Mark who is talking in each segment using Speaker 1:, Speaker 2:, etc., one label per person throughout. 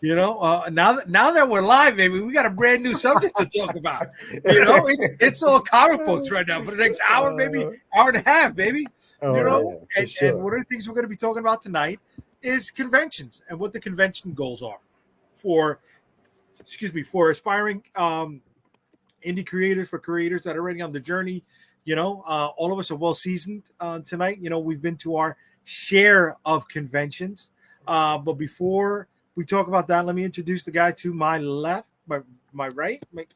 Speaker 1: Now that we're live, baby, we got a brand new subject to talk about. It's all comic books right now for the next hour, maybe hour and a half, baby. And one of the things we're going to be talking about tonight is conventions and what the convention goals are for aspiring indie creators, for creators that are already on the journey. All of us are well seasoned tonight. We've been to our share of conventions. But before we talk about that, let me introduce the guy to my left, my right, the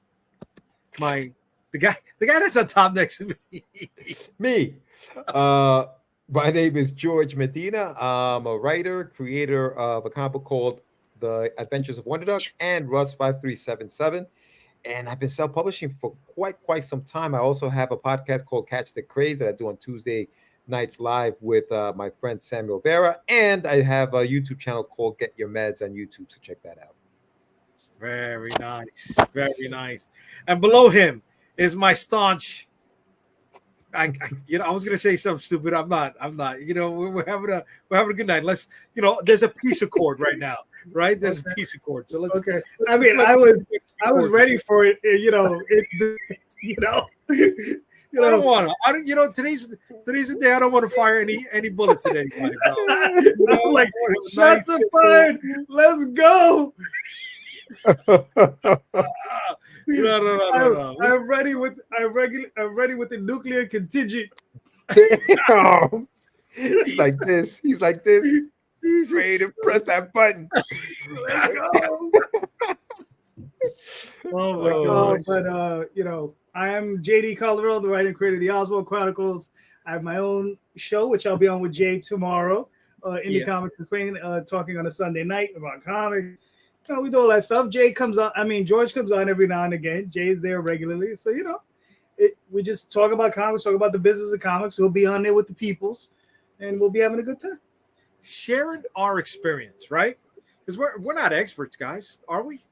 Speaker 1: guy that's on top next to me.
Speaker 2: Me. My name is George Medina. I'm a writer, creator of a comic book called The Adventures of Wonder Duck and Russ 5377. And I've been self-publishing for quite some time. I also have a podcast called Catch the Craze that I do on Tuesday nights live with my friend Samuel Vera. And I have a YouTube channel called Get Your Meds on YouTube, so check that out.
Speaker 1: Very nice. Very nice. And below him is my staunch. I was gonna say something stupid. I'm not. We're having a good night. There's a piece of cord right now, right? There's a piece of cord. So let's.
Speaker 3: Okay. I was ready for it.
Speaker 1: I don't want to. Today's the day I don't want to fire any bullets at anybody, bro.
Speaker 3: I'm like, shots are fired. Let's go.
Speaker 1: No.
Speaker 3: I'm ready with the nuclear contingent.
Speaker 2: Damn. He's like this. He's ready to press that button.
Speaker 3: Let's go.
Speaker 1: Oh my god!
Speaker 3: But I am JD Calderon, the writer and creator of the Oswald Chronicles. I have my own show, which I'll be on with Jay tomorrow. Indie Comics in Spain, talking on a Sunday night about comics. We do all that stuff. George comes on every now and again. Jay's there regularly. So, we just talk about comics, talk about the business of comics. He'll be on there with the peoples, and we'll be having a good time.
Speaker 1: Sharing our experience, right? Because we're not experts, guys, are we?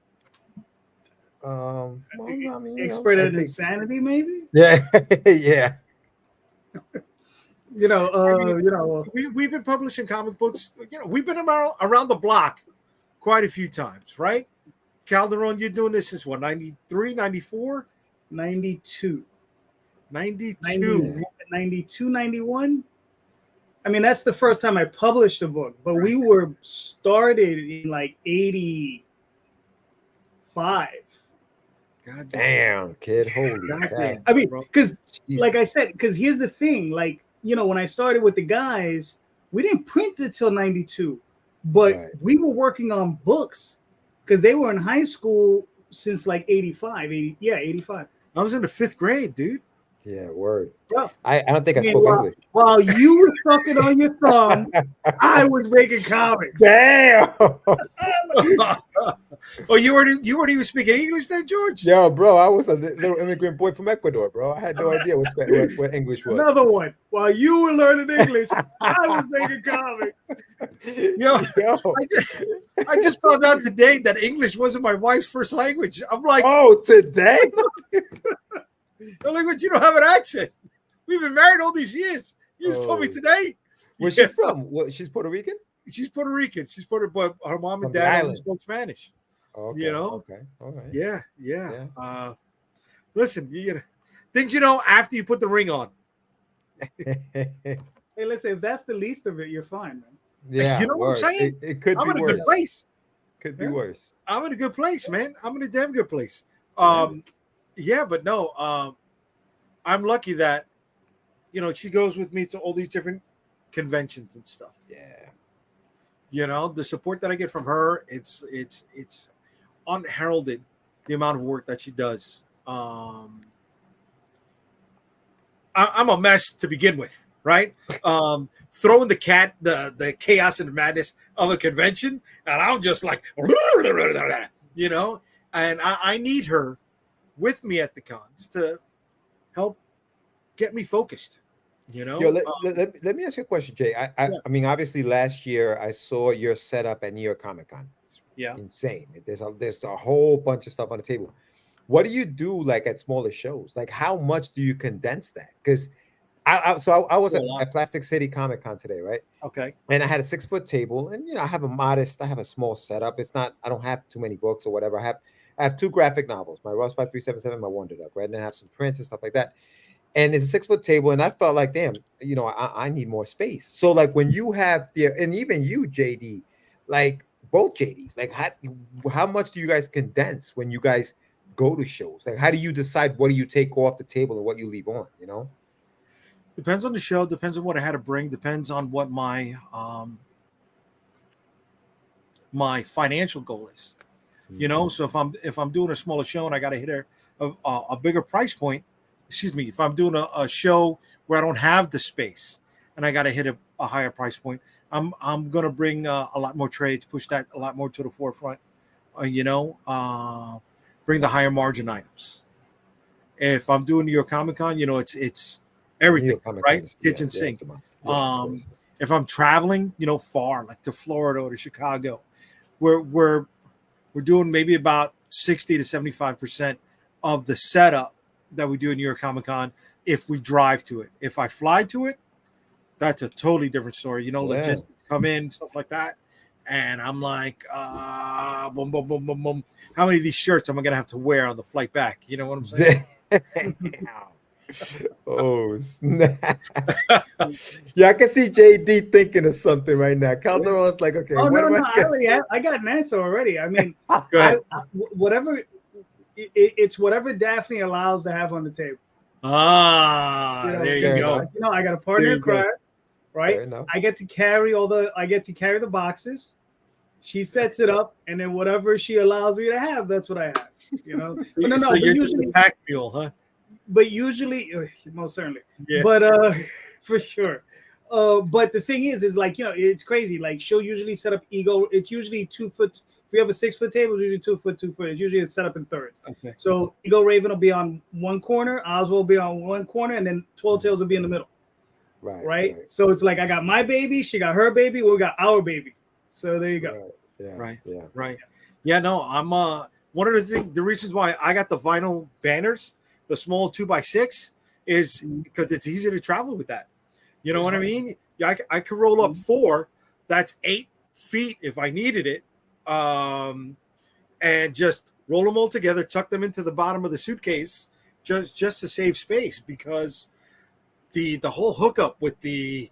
Speaker 3: Expert at insanity, maybe?
Speaker 2: Yeah. Yeah.
Speaker 1: We've been publishing comic books. We've been around the block quite a few times, right? Calderon, you're doing this since what, 93, 94?
Speaker 3: 92.
Speaker 1: 92.
Speaker 3: 92, 91. I mean, that's the first time I published a book, but we were started in like 85.
Speaker 1: God
Speaker 2: damn, kid. Holy
Speaker 1: damn.
Speaker 3: I mean, because like I said, because here's the thing, like, when I started with the guys, we didn't print it till 92. But we were working on books because they were in high school since like 85. 85.
Speaker 1: I was in the 5th grade, dude.
Speaker 2: Yeah, word.
Speaker 3: Yeah.
Speaker 2: I don't think I spoke English.
Speaker 3: While you were sucking on your thumb, I was making comics.
Speaker 2: Damn.
Speaker 1: Oh, you weren't even speaking English then, George?
Speaker 2: Yo, bro, I was a little immigrant boy from Ecuador, bro. I had no idea what English was.
Speaker 3: Another one. While you were learning English, I was making comics.
Speaker 1: Yo. I just found out today that English wasn't my wife's first language. I'm like,
Speaker 2: oh, today?
Speaker 1: I'm like, but you don't have an accent. We've been married all these years. You just told me today.
Speaker 2: Where's she from? She's Puerto Rican?
Speaker 1: She's Puerto Rican. But her mom and dad only spoke Spanish.
Speaker 2: Okay. Okay. All right.
Speaker 1: Yeah. Listen, things after you put the ring on.
Speaker 3: Hey, listen, if that's the least of it, you're fine, man.
Speaker 2: Yeah.
Speaker 1: You know what I'm saying?
Speaker 2: It could be worse.
Speaker 1: I'm in a good place.
Speaker 2: Could be worse.
Speaker 1: I'm in a good place, man. I'm in a damn good place. But no, I'm lucky that, she goes with me to all these different conventions and stuff.
Speaker 2: Yeah.
Speaker 1: The support that I get from her, it's unheralded, the amount of work that she does. I'm a mess to begin with, right? Throwing the chaos and the madness of a convention, and I'm just like, and I need her with me at the cons to help get me focused.
Speaker 2: Let me ask you a question, Jay. I mean, obviously, last year I saw your setup at New York Comic Con. It's insane. There's a whole bunch of stuff on the table. What do you do like at smaller shows? Like, how much do you condense that? Because I was
Speaker 1: Cool, a lot.
Speaker 2: at Plastic City Comic Con today, right?
Speaker 1: Okay.
Speaker 2: And I had a 6-foot table, and I have a small setup. It's not, I don't have too many books or whatever. I have 2 graphic novels, my Ross 5377, my Wonder Duck, right? And then I have some prints and stuff like that. And it's a 6-foot table, and I felt like, damn, I need more space. So like when you have and even you, JD, like both JDs, like how much do you guys condense when you guys go to shows? Like how do you decide what do you take off the table and what you leave on?
Speaker 1: Depends on the show. Depends on what I had to bring. Depends on what my my financial goal is. So if I'm doing a smaller show and I got to hit a bigger price point, excuse me, if I'm doing a show where I don't have the space and I got to hit a higher price point, I'm gonna bring a lot more trade to push that a lot more to the forefront. Bring the higher margin items. If I'm doing New York Comic Con, it's everything, right? Kitchen sink. If I'm traveling, far, like to Florida or to Chicago, we're doing maybe about 60 to 75% of the setup that we do in New York Comic Con if we drive to it. If I fly to it, that's a totally different story. Logistics come in, stuff like that. And I'm like, boom, boom, boom, boom, boom. How many of these shirts am I going to have to wear on the flight back? You know what I'm saying?
Speaker 2: Oh, snap. Yeah, I can see JD thinking of something right now. Calderon's like, okay.
Speaker 3: Oh, no, I got an answer already. I mean, whatever, it's whatever Daphne allows to have on the table.
Speaker 1: There you go.
Speaker 3: I got a partner in crime, right? I get to carry the boxes. She sets it up, and then whatever she allows me to have, that's what I have.
Speaker 1: So you're just a pack mule, huh?
Speaker 3: But usually, most certainly. Yeah. But for sure. But the thing is like, it's crazy. Like she'll usually set up Ego. It's usually 2 foot. If we have a 6-foot table, it's usually 2 foot, 2 foot. It's usually set up in thirds. Okay. So Ego Raven will be on one corner, Oswald will be on one corner, and then 12 Tails will be in the middle. Right. So it's like I got my baby, she got her baby, we got our baby. So there you go.
Speaker 2: Right.
Speaker 1: Right. Yeah. No, I'm one of the reasons why I got the vinyl banners, the small 2x6, is because it's easier to travel with that. You know what I mean? Yeah, I could roll up 4. That's 8 feet if I needed it, and just roll them all together, tuck them into the bottom of the suitcase, just to save space, because the whole hookup with the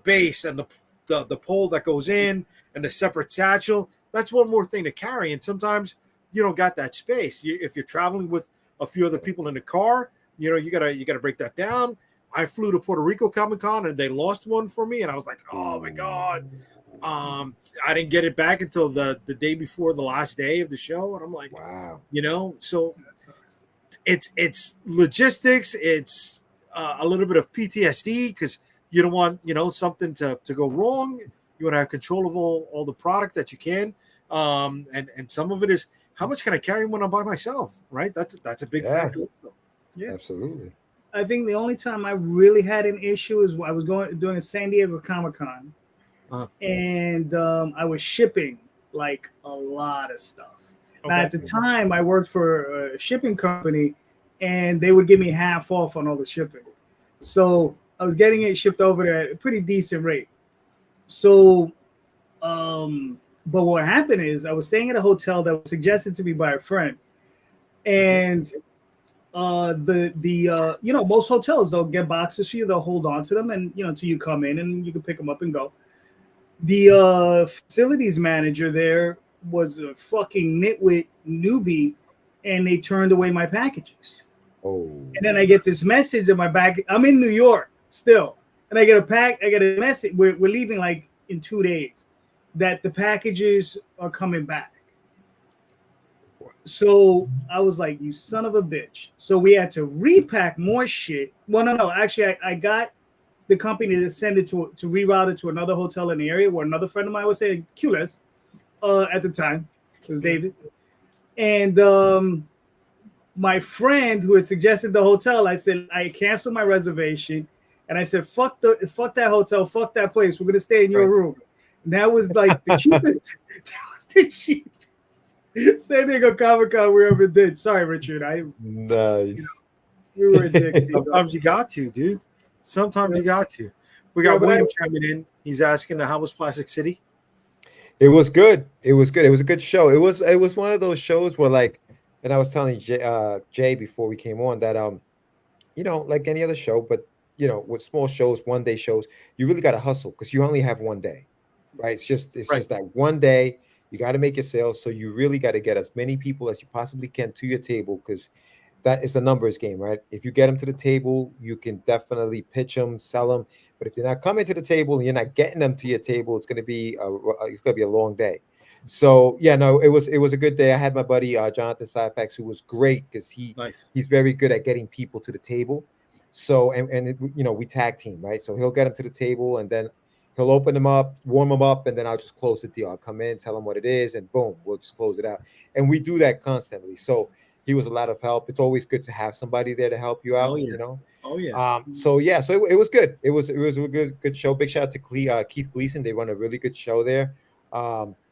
Speaker 1: base and the pole that goes in and the separate satchel, that's one more thing to carry, and sometimes you don't got that space. If you're traveling with a few other people in the car, you gotta break that down. I flew to Puerto Rico Comic Con and they lost one for me, and I was like, oh my god. I didn't get it back until the day before the last day of the show, and I'm like, wow. So it's logistics. It's a little bit of PTSD because you don't want something to go wrong. You want to have control of all the product that you can, and some of it is, how much can I carry when I'm by myself, right? That's a big factor.
Speaker 2: Yeah, absolutely.
Speaker 3: I think the only time I really had an issue is I was doing a San Diego Comic Con, and I was shipping like a lot of stuff. Okay. Now, at the time, I worked for a shipping company, and they would give me half off on all the shipping. So I was getting it shipped over there at a pretty decent rate. So, but what happened is I was staying at a hotel that was suggested to me by a friend, and most hotels, they'll get boxes for you, they'll hold on to them, and till you come in and you can pick them up and go. The facilities manager there was a fucking nitwit newbie, and they turned away my packages. Oh. And then I get this message in my back. I'm in New York still, and I get a message. We're leaving like in 2 days, that the packages are coming back. So I was like, you son of a bitch. So we had to repack more shit. Well, no. Actually, I got the company to send it to reroute it to another hotel in the area where another friend of mine was staying, QLess, at the time. It was David. And my friend who had suggested the hotel, I said, I canceled my reservation. And I said, fuck that hotel, fuck that place. We're going to stay in your room. And that was like the cheapest. That was the cheapest San Diego Comic Con we ever did. Sorry, Richard.
Speaker 2: Nice.
Speaker 3: We were addicted.
Speaker 1: Sometimes you got to, dude. Sometimes you got to. We got William chiming in. He's asking how was Plastic City?
Speaker 2: It was good. It was good. It was a good show. It was one of those shows where like, and I was telling Jay before we came on that like any other show, but with small shows, 1-day shows, you really got to hustle because you only have one day, right? It's just that one day. You got to make your sales, so you really got to get as many people as you possibly can to your table because that is the numbers game, right? If you get them to the table, you can definitely pitch them, sell them. But if they're not coming to the table and you're not getting them to your table, it's gonna be a long day. So yeah, no, it was a good day. I had my buddy Jonathan Syfax, who was great because he's very good at getting people to the table. So and we tag team, right? So he'll get them to the table and then he'll open them up, warm them up, and then I'll just close the deal. I'll come in, tell them what it is, and boom, we'll just close it out. And we do that constantly. So he was a lot of help. It's always good to have somebody there to help you out.
Speaker 1: Oh yeah.
Speaker 2: So it was good. It was a good show. Big shout out to Keith Gleason. They run a really good show there.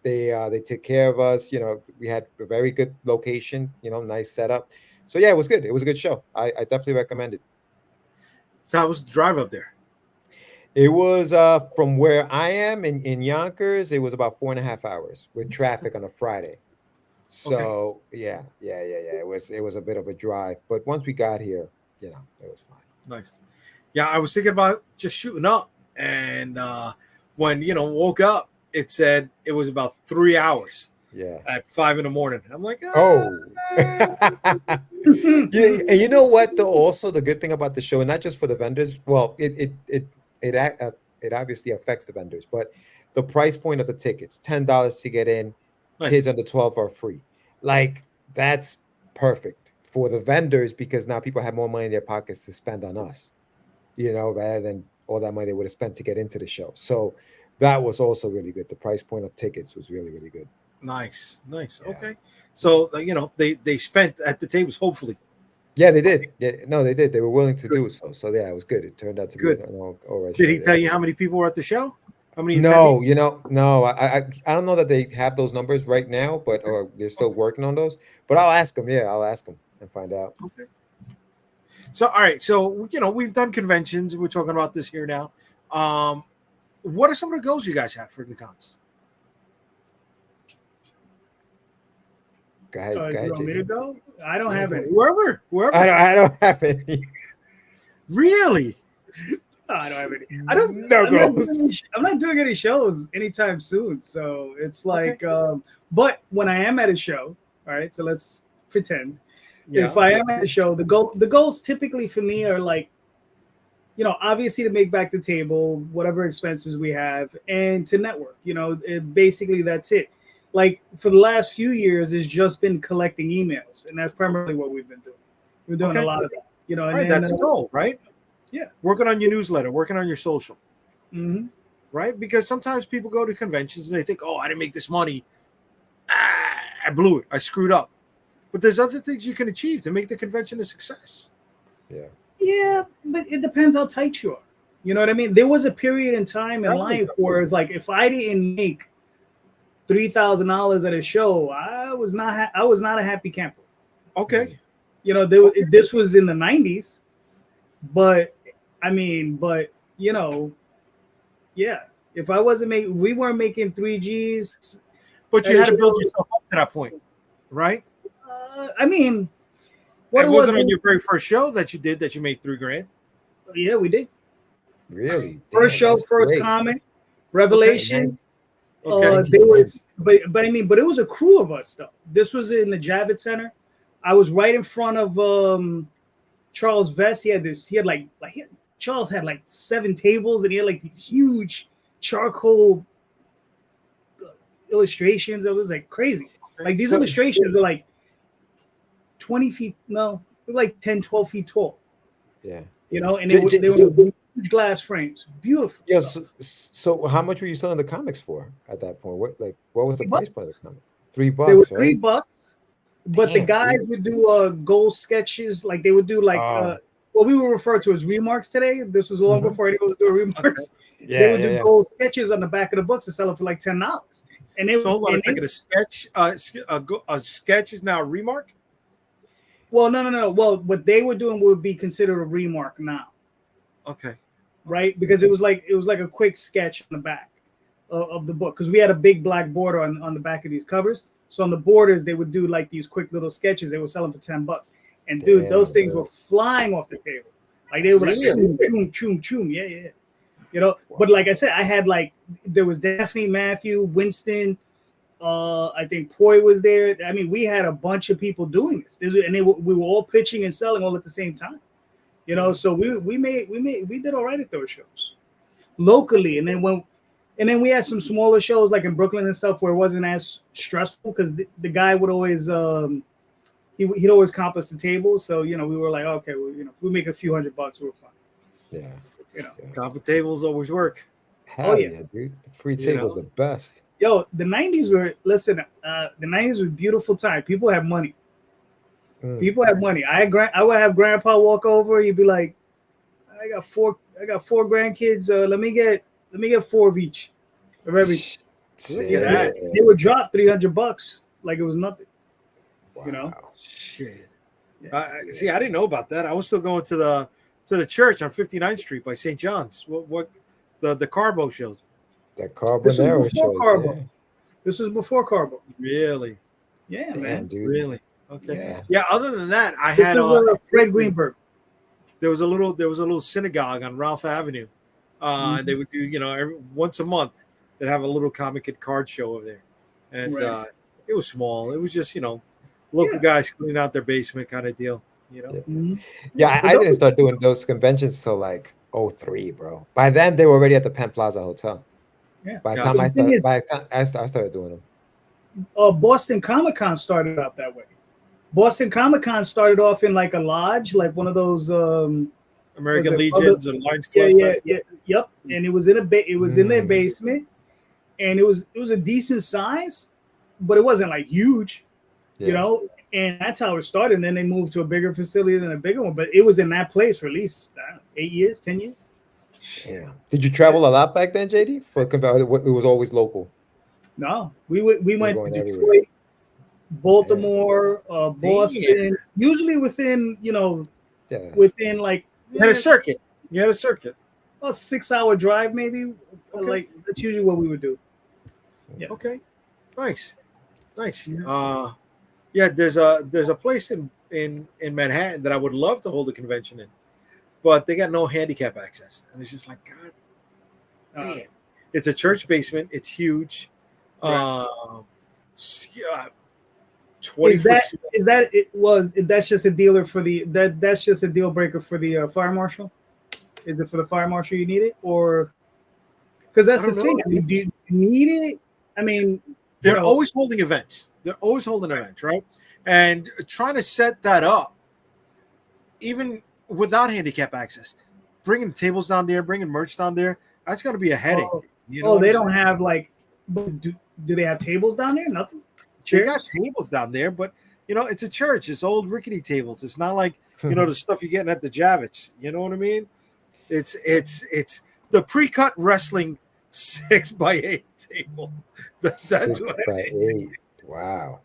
Speaker 2: They took care of us. We had a very good location. Nice setup. So yeah, it was good. It was a good show. I definitely recommend it.
Speaker 1: So how was the drive up there?
Speaker 2: It was from where I am in Yonkers. It was about 4.5 hours with traffic on a Friday. So yeah. It was a bit of a drive, but once we got here, it was fine.
Speaker 1: Nice. Yeah, I was thinking about just shooting up, and when woke up, it said it was about 3 hours.
Speaker 2: Yeah. At
Speaker 1: 5 a.m. I'm like,
Speaker 2: and you know what? Though, also the good thing about the show, and not just for the vendors. Well, it obviously affects the vendors, but the price point of the tickets, $10 to get in. Nice. Kids under 12 are free. Like that's perfect for the vendors because now people have more money in their pockets to spend on us, rather than all that money they would have spent to get into the show. So that was also really good. The price point of tickets was really, really good.
Speaker 1: Nice. Yeah. Okay. So they spent at the tables, hopefully.
Speaker 2: Yeah, they did. Yeah, no, they did. They were willing to do so. So yeah, it was good. It turned out to
Speaker 1: be
Speaker 2: all right.
Speaker 1: Did he tell you how many people were at the show? How many?
Speaker 2: No, no. I don't know that they have those numbers right now, but or they're still working on those. But I'll ask them. Yeah, I'll ask them and find out.
Speaker 1: Okay. So all right. So we've done conventions. We're talking about this here now. What are some of the goals you guys have for the cons?
Speaker 2: Go ahead.
Speaker 3: You want me to go? I don't have any.
Speaker 1: Whoever.
Speaker 2: I don't have any.
Speaker 1: Really?
Speaker 3: No, I don't have any. I'm not doing any shows anytime soon. So it's like, but when I am at a show, all right. So let's pretend. Yeah, if I am at a show, the goals typically for me are like, obviously to make back the table, whatever expenses we have, and to network. Basically that's it. Like for the last few years, it's just been collecting emails, and that's primarily what we've been doing. We're doing a lot of that. And
Speaker 1: right, that's a goal, right?
Speaker 3: Yeah.
Speaker 1: Working on your newsletter, working on your social.
Speaker 3: Mm-hmm.
Speaker 1: Right? Because sometimes people go to conventions and they think, I didn't make this money. I blew it. I screwed up. But there's other things you can achieve to make the convention a success.
Speaker 2: Yeah.
Speaker 3: Yeah, but it depends how tight you are. You know what I mean? There was a period in time in life where it's like, if I didn't make $3,000 at a show, I was not a happy camper.
Speaker 1: Okay.
Speaker 3: This was in the 90s, but yeah. If I wasn't we weren't making 3Gs.
Speaker 1: But you had to build yourself up to that point, right?
Speaker 3: What
Speaker 1: it wasn't on your very first show that you did that you made $3,000.
Speaker 3: Yeah, we did.
Speaker 2: Really?
Speaker 3: First show, first comic, Revelations.
Speaker 2: Okay.
Speaker 3: But it was a crew of us though. This was in the Javits Center. I was right in front of Charles Vest. Charles had like 7 tables, and he had like these huge charcoal illustrations. It was like crazy. Like these illustrations are like 20 feet. No, they're like 10, 12 feet tall.
Speaker 2: Yeah.
Speaker 3: And they were glass frames. Beautiful.
Speaker 2: Yeah. So how much were you selling the comics for at that point? What was the price point of the comic? $3.
Speaker 3: They were
Speaker 2: right?
Speaker 3: $3. But the guys would do gold sketches, like they would do like what we would refer to as remarks today. This was long before anyone was doing remarks.
Speaker 2: Yeah,
Speaker 3: they would do gold sketches on the back of the books and sell it for like $10. And it
Speaker 1: hold on a second. A sketch is now a remark?
Speaker 3: Well, no. Well, what they were doing would be considered a remark now.
Speaker 1: Okay.
Speaker 3: Right, because it was like a quick sketch on the back of the book, because we had a big black border on the back of these covers. So on the borders, they would do like these quick little sketches. They would sell them for $10. And dude, those things were flying off the table. Like they were like, choom, choom, choom, choom. Yeah. You know, but like I said, I had like, there was definitely Matthew, Winston, I think Poi was there. I mean, we had a bunch of people doing this, and we were all pitching and selling all at the same time. You know, so we did all right at those shows locally, and then we had some smaller shows like in Brooklyn and stuff where it wasn't as stressful, because the guy would always he'd always comp us the table. So you know, we were like, okay, well, you know, if we make a few $100, we're fine.
Speaker 2: Yeah.
Speaker 3: You know,
Speaker 1: comp the tables always work.
Speaker 2: Hell yeah, dude. Free tables the best.
Speaker 3: Yo, the 90s were, listen, the 90s was a beautiful time. People had money. People had money. I would have grandpa walk over. He'd be like, I got four grandkids. Let me get 4 of each of everything. Yeah. They would drop $300 like it was nothing. Wow. You know?
Speaker 1: Shit. Yeah. See, I didn't know about that. I was still going to the church on 59th Street by St. John's. What the Carbo shows.
Speaker 2: That Carbonero shows.
Speaker 3: Carbo. Yeah. This was before Carbo.
Speaker 1: Really?
Speaker 3: Yeah,
Speaker 2: damn,
Speaker 3: man.
Speaker 1: Dude. Really? Okay. Yeah. Other than that, I had
Speaker 3: Fred Greenberg.
Speaker 1: There was a little synagogue on Ralph Avenue. And they would do, once a month they'd have a little comic kid card show over there, and it was small. It was just local guys cleaning out their basement kind of deal.
Speaker 2: Yeah, I didn't start doing those conventions till like 2003, bro. By then they were already at the Penn Plaza Hotel.
Speaker 3: Yeah.
Speaker 2: By the time I started doing them.
Speaker 3: Boston Comic Con started out that way. Boston Comic Con started off in like a lodge, like one of those
Speaker 1: American Legions and Lions Club.
Speaker 3: Yep. And it was in in their basement, and it was a decent size, but it wasn't like huge, you know. And that's how it started. And then they moved to a bigger facility than a bigger one, but it was in that place for at least 8 years, 10 years.
Speaker 2: Yeah. Did you travel a lot back then, JD? It was always local.
Speaker 3: No, we went to Detroit, Baltimore, Boston. Usually within, within like
Speaker 1: you had a circuit. You had a circuit.
Speaker 3: A 6-hour drive, maybe.
Speaker 1: Okay.
Speaker 3: Like that's usually what we would do.
Speaker 1: Yeah. Okay. Nice. Yeah. There's a place in Manhattan that I would love to hold a convention in, but they got no handicap access, and it's just like, God damn. It's a church basement. It's huge.
Speaker 3: Right.
Speaker 1: 20
Speaker 3: that's just a dealer for that's just a deal breaker for the fire marshal? Is it for the fire marshal you need it, or because that's the thing? I mean, do you need it? I mean,
Speaker 1: they're always holding events. Right? And trying to set that up, even without handicap access, bringing tables down there, bringing merch down there, that's going to be a headache.
Speaker 3: They don't have like. Do they have tables down there? Nothing.
Speaker 1: Chairs? They got tables down there, but it's a church. It's old rickety tables. It's not like the stuff you're getting at the Javits. You know what I mean? It's the pre-cut wrestling 6x8 table. That's
Speaker 2: 6x8. Wow.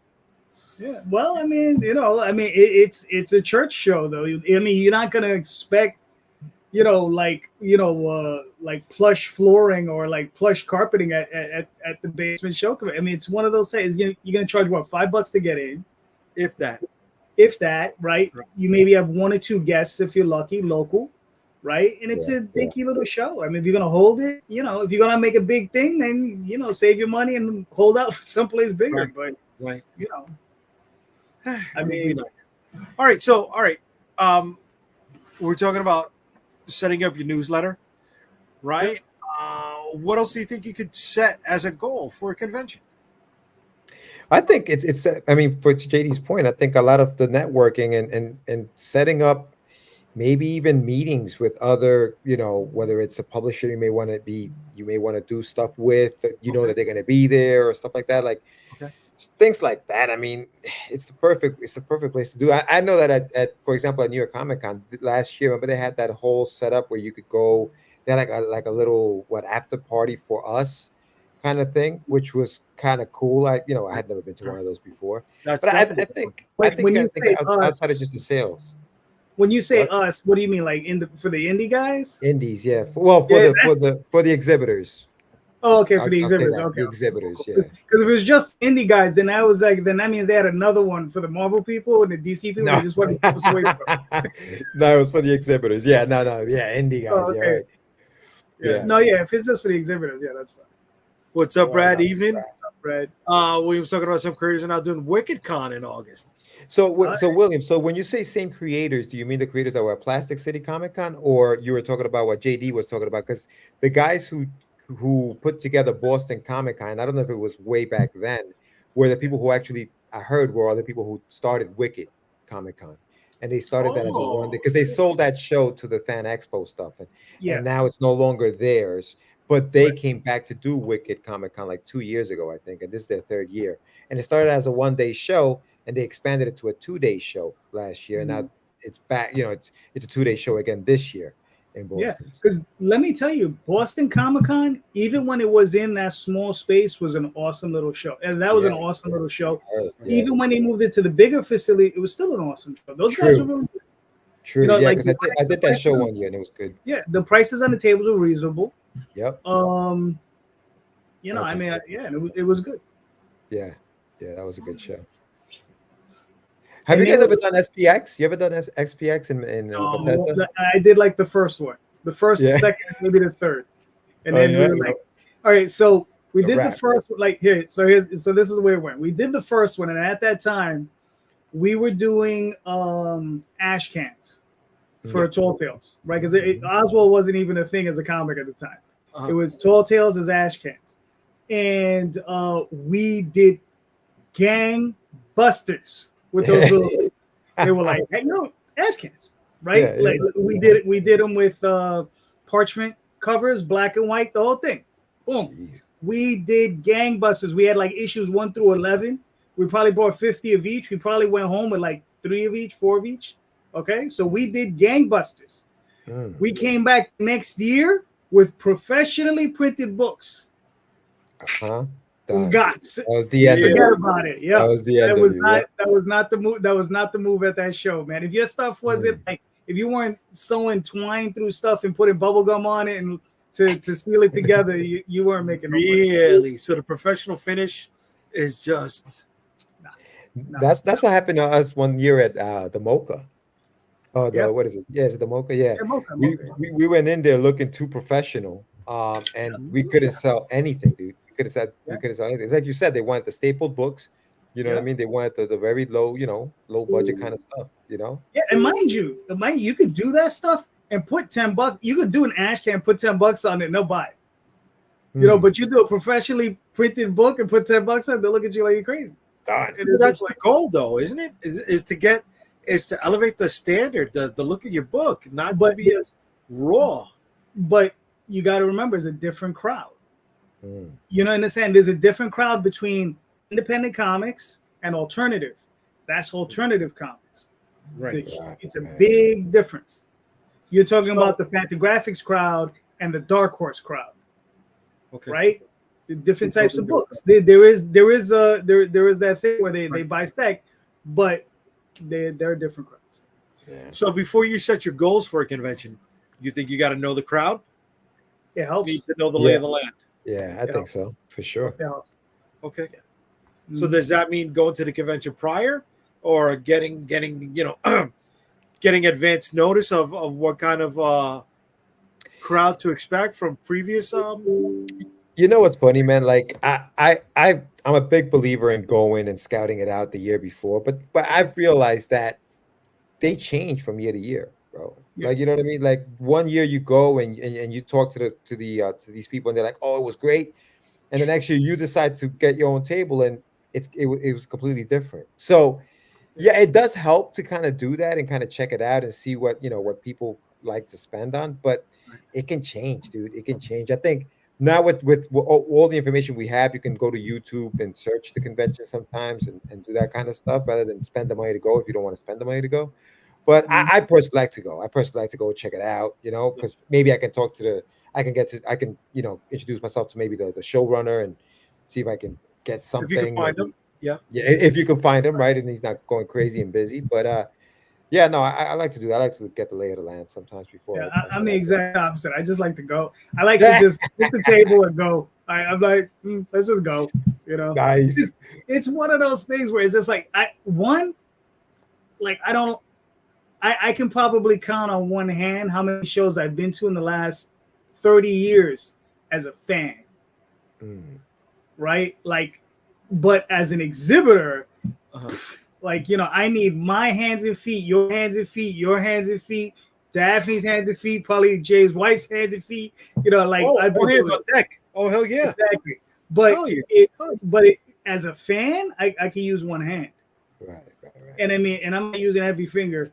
Speaker 3: Yeah. Well, I mean, it's a church show though. I mean, you're not gonna expect, like plush flooring or like plush carpeting at the basement show. I mean, it's one of those things. You're gonna charge what, $5 to get in, if that, right? You maybe have 1 or 2 guests if you're lucky, local, right? And it's a dinky little show. I mean, if you're gonna hold it, if you're gonna make a big thing, then save your money and hold out for someplace bigger.
Speaker 1: Right.
Speaker 3: But I mean,
Speaker 1: all right. We're talking about setting up your newsletter, right? What else do you think you could set as a goal for a convention?
Speaker 2: I think it's I mean, for JD's point, I think a lot of the networking and setting up maybe even meetings with other, whether it's a publisher you may want to do stuff with, that that they're going to be there or stuff like that, like things like that. I mean, it's the perfect place to do. I know that at for example at New York Comic Con last year, remember they had that whole setup where you could go. They had like a little after party for us kind of thing, which was kind of cool. I had never been to one of those before. I think outside of just the sales.
Speaker 3: When you say
Speaker 2: What?
Speaker 3: us, what do you mean? Like for the indie guys?
Speaker 2: Indies, yeah. Well,
Speaker 3: Yeah,
Speaker 2: for the exhibitors.
Speaker 3: Oh, okay, for the
Speaker 2: I'll say
Speaker 3: exhibitors.
Speaker 2: that
Speaker 3: Okay,
Speaker 2: the exhibitors, yeah.
Speaker 3: because if it was just indie guys, then that means they had another one for the Marvel people and the DC people.
Speaker 2: No,
Speaker 3: They just wanted to keep us away from.
Speaker 2: no, it was for the exhibitors. Yeah, no, yeah, indie guys.
Speaker 3: Oh,
Speaker 2: Yeah,
Speaker 3: okay.
Speaker 2: right.
Speaker 3: Yeah.
Speaker 2: Yeah.
Speaker 3: No, yeah. If it's just for the exhibitors, yeah, that's fine.
Speaker 1: What's up, Brad?
Speaker 2: no,
Speaker 1: Evening.
Speaker 3: Brad.
Speaker 1: We were talking about some creators are now doing Wicked Con in August.
Speaker 2: So William, so when you say same creators, do you mean the creators that were at Plastic City Comic Con, or you were talking about what JD was talking about? Because the guys who put together Boston Comic Con, I don't know if it was way back then, were the people who actually I heard were other people who started Wicked Comic Con, and they started that as a one day because they sold that show to the Fan Expo stuff, and now it's no longer theirs. But they came back to do Wicked Comic Con like 2 years ago, I think, and this is their third year. And it started as a one-day show, and they expanded it to a 2-day show last year. And now it's back. It's a 2-day show again this year in Boston.
Speaker 3: Yeah, because let me tell you, Boston Comic Con, even when it was in that small space, was an awesome little show, and that was an awesome little show. Yeah. Even when they moved it to the bigger facility, it was still an awesome show. Those guys were really good.
Speaker 2: True. Yeah, because I did that show one year and it was good.
Speaker 3: Yeah, the prices on the tables were reasonable.
Speaker 2: Yep.
Speaker 3: I mean, it was good.
Speaker 2: Yeah, that was a good show. Have you guys ever done SPX? You ever done SPX in Bethesda?
Speaker 3: I did like the first one, the first, second, maybe the third, and then we were like, all right, so we did the first one. Like so this is where it went. We did the first one, and at that time, we were doing ash cans for Tall Tales, right? Because Oswald wasn't even a thing as a comic at the time. It was Tall Tales as ash cans, and we did gang busters with those little things. They were like, hey, ash cans, right? We did them with parchment covers, black and white, the whole thing. Boom. Jeez. We did gangbusters. We had like issues 1 through 11. We probably bought 50 of each. We probably went home with like 3 of each, 4 of each. Okay, so we did gangbusters. We came back next year with professionally printed books.
Speaker 2: Done.
Speaker 3: That
Speaker 2: was the end.
Speaker 3: Forget about it. Yeah,
Speaker 2: that was the end.
Speaker 3: That was not the move. That was not the move at that show, man. If your stuff wasn't like, if you weren't sewing twine through stuff and putting bubble gum on it and to seal it together, you weren't making no money.
Speaker 1: Really. So the professional finish is just.
Speaker 2: That's what happened to us one year at the Mocha. Oh, what is it? Yeah, is it the Mocha? Yeah.
Speaker 3: Mocha.
Speaker 2: We went in there looking too professional, and we couldn't sell anything, dude. We could have said anything. It's like you said, they wanted the stapled books. You know what I mean? They wanted the very low, low budget kind of stuff.
Speaker 3: Yeah, and mind you, you could do that stuff and put $10. You could do an ash can, put $10 on it, and they'll buy it. But you do a professionally printed book and put $10 on it, they'll look at you like you're crazy.
Speaker 1: That's the goal, though, isn't it? Is to elevate the standard, the look of your book, not to be as raw.
Speaker 3: But you got to remember, it's a different crowd. You know, understand? There's a different crowd between independent comics and alternative. That's alternative comics.
Speaker 1: Right.
Speaker 3: It's a big difference. You're talking about the Fantagraphics crowd and the Dark Horse crowd. Okay. Right? The different types of books. There is that thing where they bisect, but they're different crowds.
Speaker 1: Yeah. So before you set your goals for a convention, you think you got to know the crowd?
Speaker 3: It helps.
Speaker 1: You need to know the lay of the land.
Speaker 2: Yeah, I think so, for sure.
Speaker 3: It helps.
Speaker 1: Okay. Yeah. So does that mean going to the convention prior, or getting getting advance notice of what kind of crowd to expect from previous?
Speaker 2: You know what's funny, man? Like I'm a big believer in going and scouting it out the year before, but I've realized that they change from year to year, bro. Yeah. Like, you know what I mean? Like one year you go and you talk to these people and they're like, oh, it was great, and the next year you decide to get your own table and it was completely different. So yeah, it does help to kind of do that and kind of check it out and see what people like to spend on, but it can change, dude. It can change. I think now with all the information we have, you can go to YouTube and search the convention sometimes and do that kind of stuff rather than spend the money to go if you don't want to spend the money to go. But I personally like to go. I personally like to go check it out, because maybe I can introduce myself to maybe the showrunner and see if I can get something.
Speaker 1: If you can find him.
Speaker 2: Yeah, if you can find him, right, and he's not going crazy and busy. But Yeah, no, I like to do that. I like to get the lay of the land sometimes before.
Speaker 3: Yeah, I'm the exact opposite. I just like to go. I like to just hit the table and go. I'm like, let's just go. You know,
Speaker 2: nice.
Speaker 3: It's one of those things where it's just like I can probably count on one hand how many shows I've been to in the last 30 years as a fan. Right? Like, but as an exhibitor, like, you know, I need my hands and feet, your hands and feet, your hands and feet, Daphne's hands and feet, probably Jay's wife's hands and feet. You know, like
Speaker 1: all hands on deck. Oh hell yeah!
Speaker 3: Exactly. But as a fan, I can use one hand.
Speaker 2: Right.
Speaker 3: And I mean, and I'm not using every finger,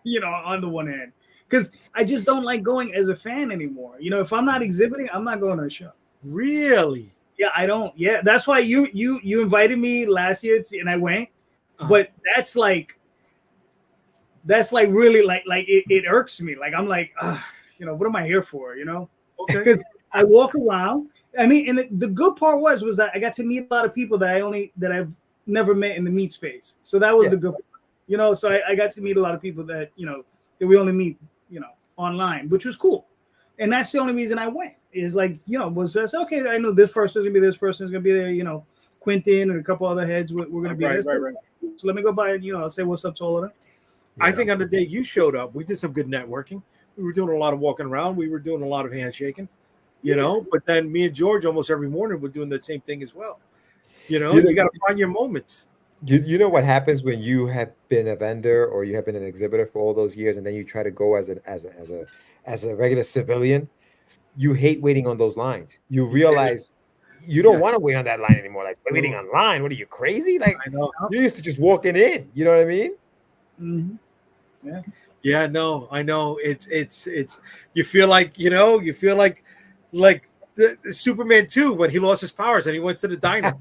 Speaker 3: you know, on the one hand, because I just don't like going as a fan anymore. You know, if I'm not exhibiting, I'm not going to a show.
Speaker 1: Really?
Speaker 3: Yeah, I don't. Yeah, that's why you invited me last year and I went. But that's like really like it irks me. Like I'm like, you know, what am I here for? You know?
Speaker 1: Okay.
Speaker 3: Because I walk around. I mean, and the good part was that I got to meet a lot of people that I've never met in the meet space. So that was the good part. You know, so I got to meet a lot of people that, you know, that we only meet, you know, online, which was cool. And that's the only reason I went. Is like, you know, was just okay. I know this person's gonna be this person's gonna be there. You know, Quentin and a couple other heads. We're gonna be this. Right. So let me go by and, you know, I'll say what's up to all of them.
Speaker 1: I think on the day you showed up, we did some good networking. We were doing a lot of walking around. We were doing a lot of handshaking. You know, but then me and George almost every morning were doing the same thing as well. You know, you got to find your moments.
Speaker 2: You know what happens when you have been a vendor or you have been an exhibitor for all those years, and then you try to go as a regular civilian. You hate waiting on those lines. You realize you don't want to wait on that line anymore. Like, waiting on line, what are you, crazy? Like,
Speaker 1: I know.
Speaker 2: You're used to just walking in. You know what I mean?
Speaker 3: Mm-hmm. Yeah.
Speaker 1: Yeah, no, I know. It's you feel like, you know, like the Superman 2 when he lost his powers and he went to the diner.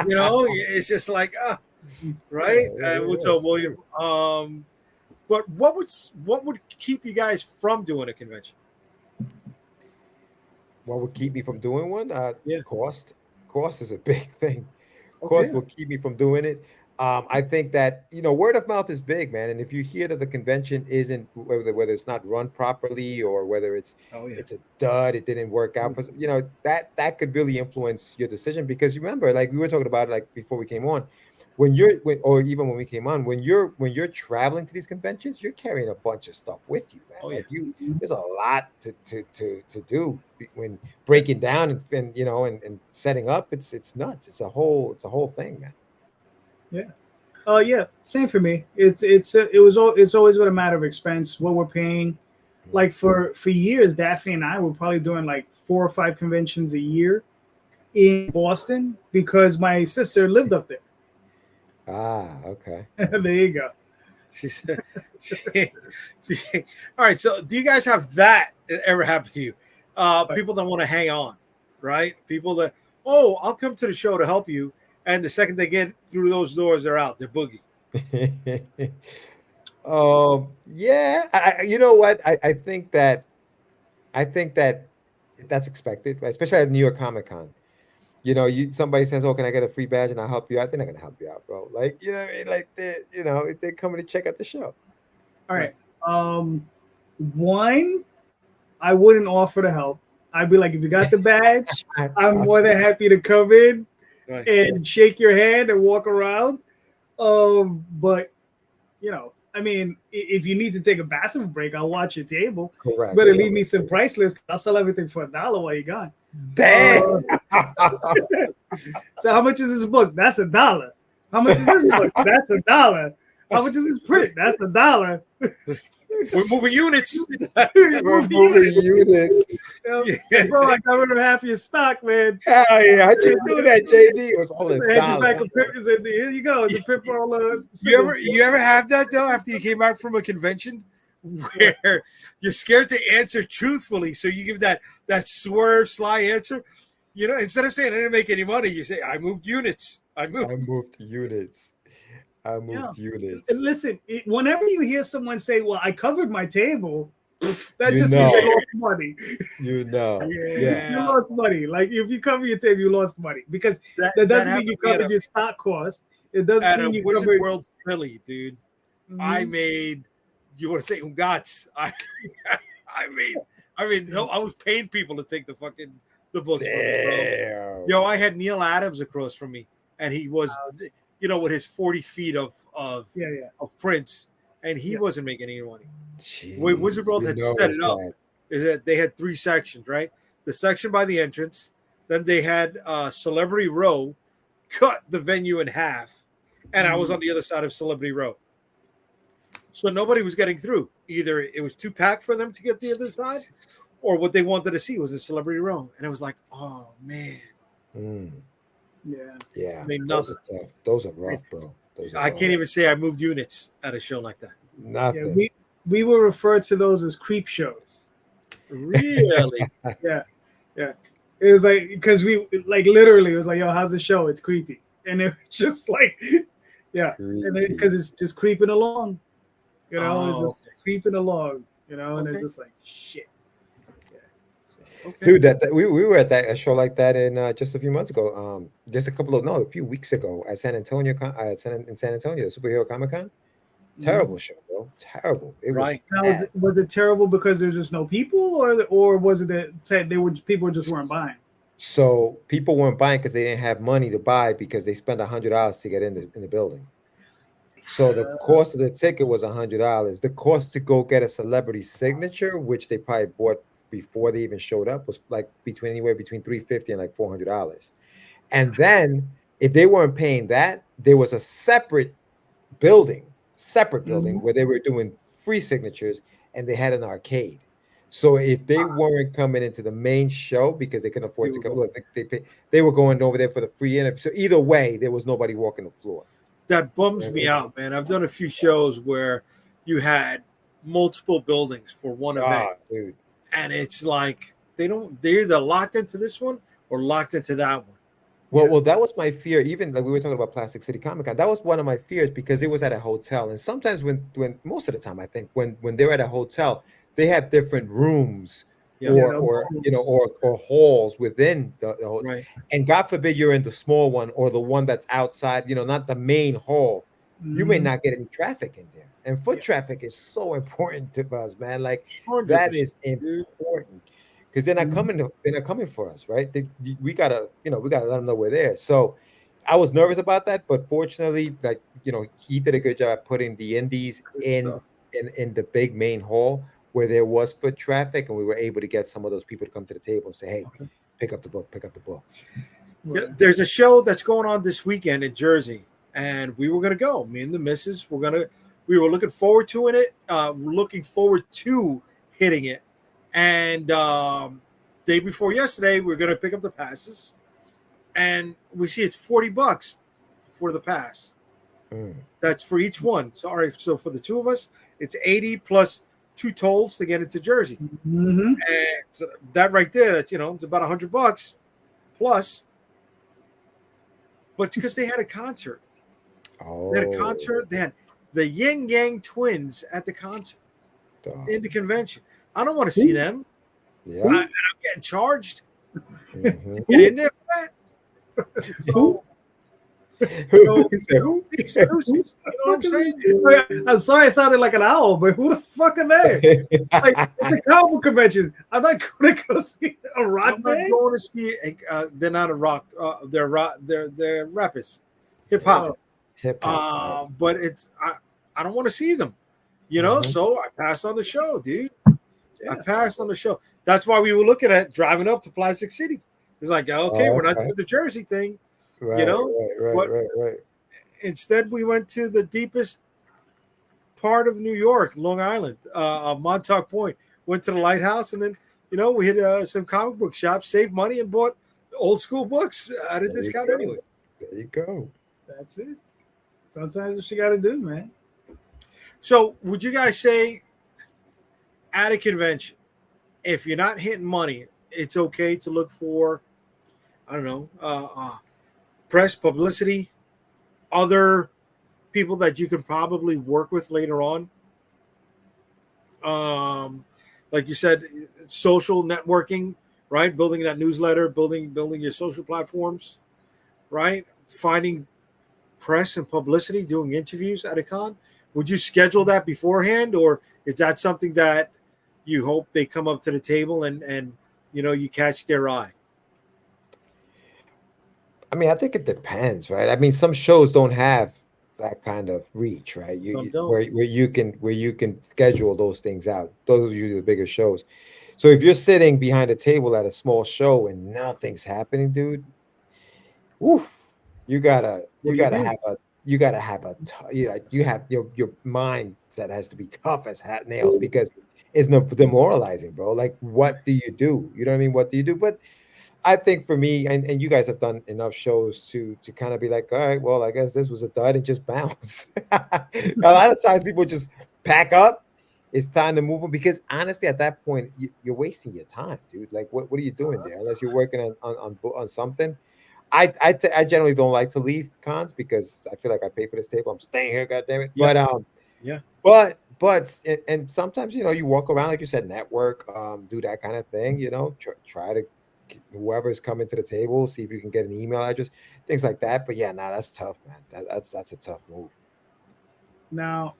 Speaker 1: You know, it's just like, right? What's up, William? But what would keep you guys from doing a convention?
Speaker 2: What would keep me from doing one? Cost. Cost is a big thing. Cost will keep me from doing it. I think that, you know, word of mouth is big, man. And if you hear that the convention isn't, whether it's not run properly or whether it's a dud, it didn't work out, for, you know, that could really influence your decision. Because remember, like we were talking about, like before we came on, or even when we came on, when you're traveling to these conventions, you're carrying a bunch of stuff with you, man. Like there's a lot to do when breaking down and you know and setting up. It's nuts. It's a whole thing, man.
Speaker 3: Yeah. Oh yeah. Same for me. It's always been a matter of expense, what we're paying. Like for years, Daphne and I were probably doing like 4 or 5 conventions a year in Boston because my sister lived up there.
Speaker 2: Okay.
Speaker 3: There you go.
Speaker 1: All right. So do you guys have that ever happen to you? People that want to hang on, right? People that, I'll come to the show to help you. And the second they get through those doors, they're out. They're boogie.
Speaker 2: Yeah. You know what? I think that that's expected, right? Especially at New York Comic Con. You know, somebody says, "Oh, can I get a free badge and I'll help you out?" They're not gonna help you out, bro. Like, you know what I mean? Like they're coming to check out the show.
Speaker 3: All right. One, I wouldn't offer to help. I'd be like, if you got the badge, I'm more than happy to come in and shake your hand and walk around. But you know, I mean, if you need to take a bathroom break, I'll watch your table.
Speaker 2: Correct.
Speaker 3: Better leave me some price list. I'll sell everything for $1 while you're gone.
Speaker 2: Damn.
Speaker 3: So how much is this book? That's $1. How much is this book? That's $1. How much is this print? That's $1.
Speaker 1: We're moving units.
Speaker 2: We're moving units.
Speaker 3: Bro, I got rid of half your stock, man.
Speaker 2: Hell yeah. How'd you do that, JD? It was all $1.
Speaker 3: Here you go. It's a print for all the
Speaker 1: You ever have that though after you came back from a convention where you're scared to answer truthfully, so you give that swerve sly answer? You know, instead of saying I didn't make any money, you say I moved units. I moved units.
Speaker 3: Listen, whenever you hear someone say, "Well, I covered my table," that just means they lost money.
Speaker 2: You know,
Speaker 3: you lost money. Like if you cover your table, you lost money because that doesn't mean you covered your stock cost. It doesn't mean you
Speaker 1: Wizard
Speaker 3: covered
Speaker 1: World Philly, dude. I made. You want to say ungats? No, I was paying people to take the books from me, bro. Yo, I had Neil Adams across from me, and he was, with his 40 feet of prints, and he wasn't making any money. Wizard World had set it up. Is that they had 3 sections, right? The section by the entrance, then they had Celebrity Row, cut the venue in half, and I was on the other side of Celebrity Row. So nobody was getting through. Either it was too packed for them to get the other side, or what they wanted to see was a Celebrity Row. And it was like, oh, man.
Speaker 2: Yeah.
Speaker 1: I mean,
Speaker 2: those are tough. Those are rough, bro.
Speaker 1: I can't even say I moved units at a show like that.
Speaker 2: Nothing.
Speaker 3: Yeah, we will refer to those as creep shows.
Speaker 1: Really?
Speaker 3: Yeah. It was like, because we literally it was like, yo, how's the show? It's creepy. And it was just like, and because it's just creeping along. It's just creeping along, and it's just like shit.
Speaker 2: Dude, we were at a show like that in just a few months ago. A few weeks ago at San Antonio, the Superhero Comic Con. Terrible show, bro. Terrible. It
Speaker 1: right.
Speaker 3: Was it terrible because there's just no people, or was it that people just weren't buying?
Speaker 2: So people weren't buying because they didn't have money to buy because they spent $100 to get in the building. So the cost of the ticket was $100. The cost to go get a celebrity signature, which they probably bought before they even showed up, was like anywhere between $350 and like $400. And then if they weren't paying that, there was a separate building where they were doing free signatures, and they had an arcade. So if they weren't coming into the main show because they couldn't afford to come, they were going over there for the free interview. So either way, there was nobody walking the floor.
Speaker 1: That bums me out, man. I've done a few shows where you had multiple buildings for one event,
Speaker 2: dude.
Speaker 1: And it's like they're either locked into this one or locked into that one.
Speaker 2: Well, that was my fear. Even like we were talking about Plastic City Comic Con, that was one of my fears because it was at a hotel, and sometimes when most of the time I think when they're at a hotel, they have different rooms or halls within the hotel. Right. And God forbid you're in the small one or the one that's outside, not the main hall. You may not get any traffic in there. And foot traffic is so important to us, man. Like 100%. That is important because they're not coming. They're not coming for us, right? We gotta let them know we're there. So I was nervous about that, but fortunately, he did a good job at putting the indies in the big main hall where there was foot traffic, and we were able to get some of those people to come to the table and say, "Hey, pick up the book."
Speaker 1: Yeah, there's a show that's going on this weekend in Jersey, and we were gonna go. Me and the missus we were looking forward to hitting it. And day before yesterday, we are gonna pick up the passes, and we see it's $40 for the pass. That's for each one. So for the two of us, it's $80 plus 2 tolls to get into Jersey. And so that right there, that's it's about $100 plus. But it's because they had a concert. They had a concert. They had the Yin Yang Twins at the concert in the convention. I don't want to see them.
Speaker 2: Yeah.
Speaker 1: I'm getting charged to get in there for that. Exclusives. You know what I'm saying?
Speaker 3: I'm sorry I sounded like an owl, but who the fuck are they? Like the comic conventions. I'm not going to go see a rock band. I'm not
Speaker 1: going to see. They're not a rock. They're rock. They're rappers, hip hop. But I don't want to see them. So I passed on the show, dude. I passed on the show. That's why we were looking at driving up to Plastic City. It was like, okay, we're not doing the Jersey thing. Right. Instead, we went to the deepest part of New York, Long Island, Montauk Point. Went to the Lighthouse, and then we hit some comic book shops, saved money, and bought old school books at a discount anyway.
Speaker 2: There you go.
Speaker 3: That's it. Sometimes what you got to do, man.
Speaker 1: So, would you guys say at a convention, if you're not hitting money, it's okay to look for, I don't know, press, publicity, other people that you can probably work with later on? Like you said, social networking, right? Building that newsletter, building your social platforms, right? Finding press and publicity, doing interviews at a con. would you schedule that beforehand, or is that something that you hope they come up to the table and you catch their eye?
Speaker 2: I mean, I think it depends, right? I mean, some shows don't have that kind of reach, right?
Speaker 1: Some
Speaker 2: You
Speaker 1: don't.
Speaker 2: where you can schedule those things out. Those are usually the bigger shows. So if you're sitting behind a table at a small show and nothing's happening, dude, oof, you gotta
Speaker 1: What
Speaker 2: you
Speaker 1: do you
Speaker 2: gotta
Speaker 1: do?
Speaker 2: have a you gotta have a you have your mind that has to be tough as hat nails because it's no demoralizing, bro. Like, what do you do? You know what I mean? What do you do? But I think for me, and you guys have done enough shows to kind of be like, all right, well, I guess this was a dud and just bounce. A lot of times people just pack up. It's time to move on because honestly, at that point, you're wasting your time, dude. Like, what are you doing there? Unless you're working on something. I generally don't like to leave cons because I feel like I pay for this table. I'm staying here, god damn it.
Speaker 1: Yeah.
Speaker 2: Yeah. But sometimes you walk around like you said, network, do that kind of thing. Try to whoever's coming to the table, see if you can get an email address, things like that. But yeah, that's tough, man. That's a tough move.
Speaker 3: Now,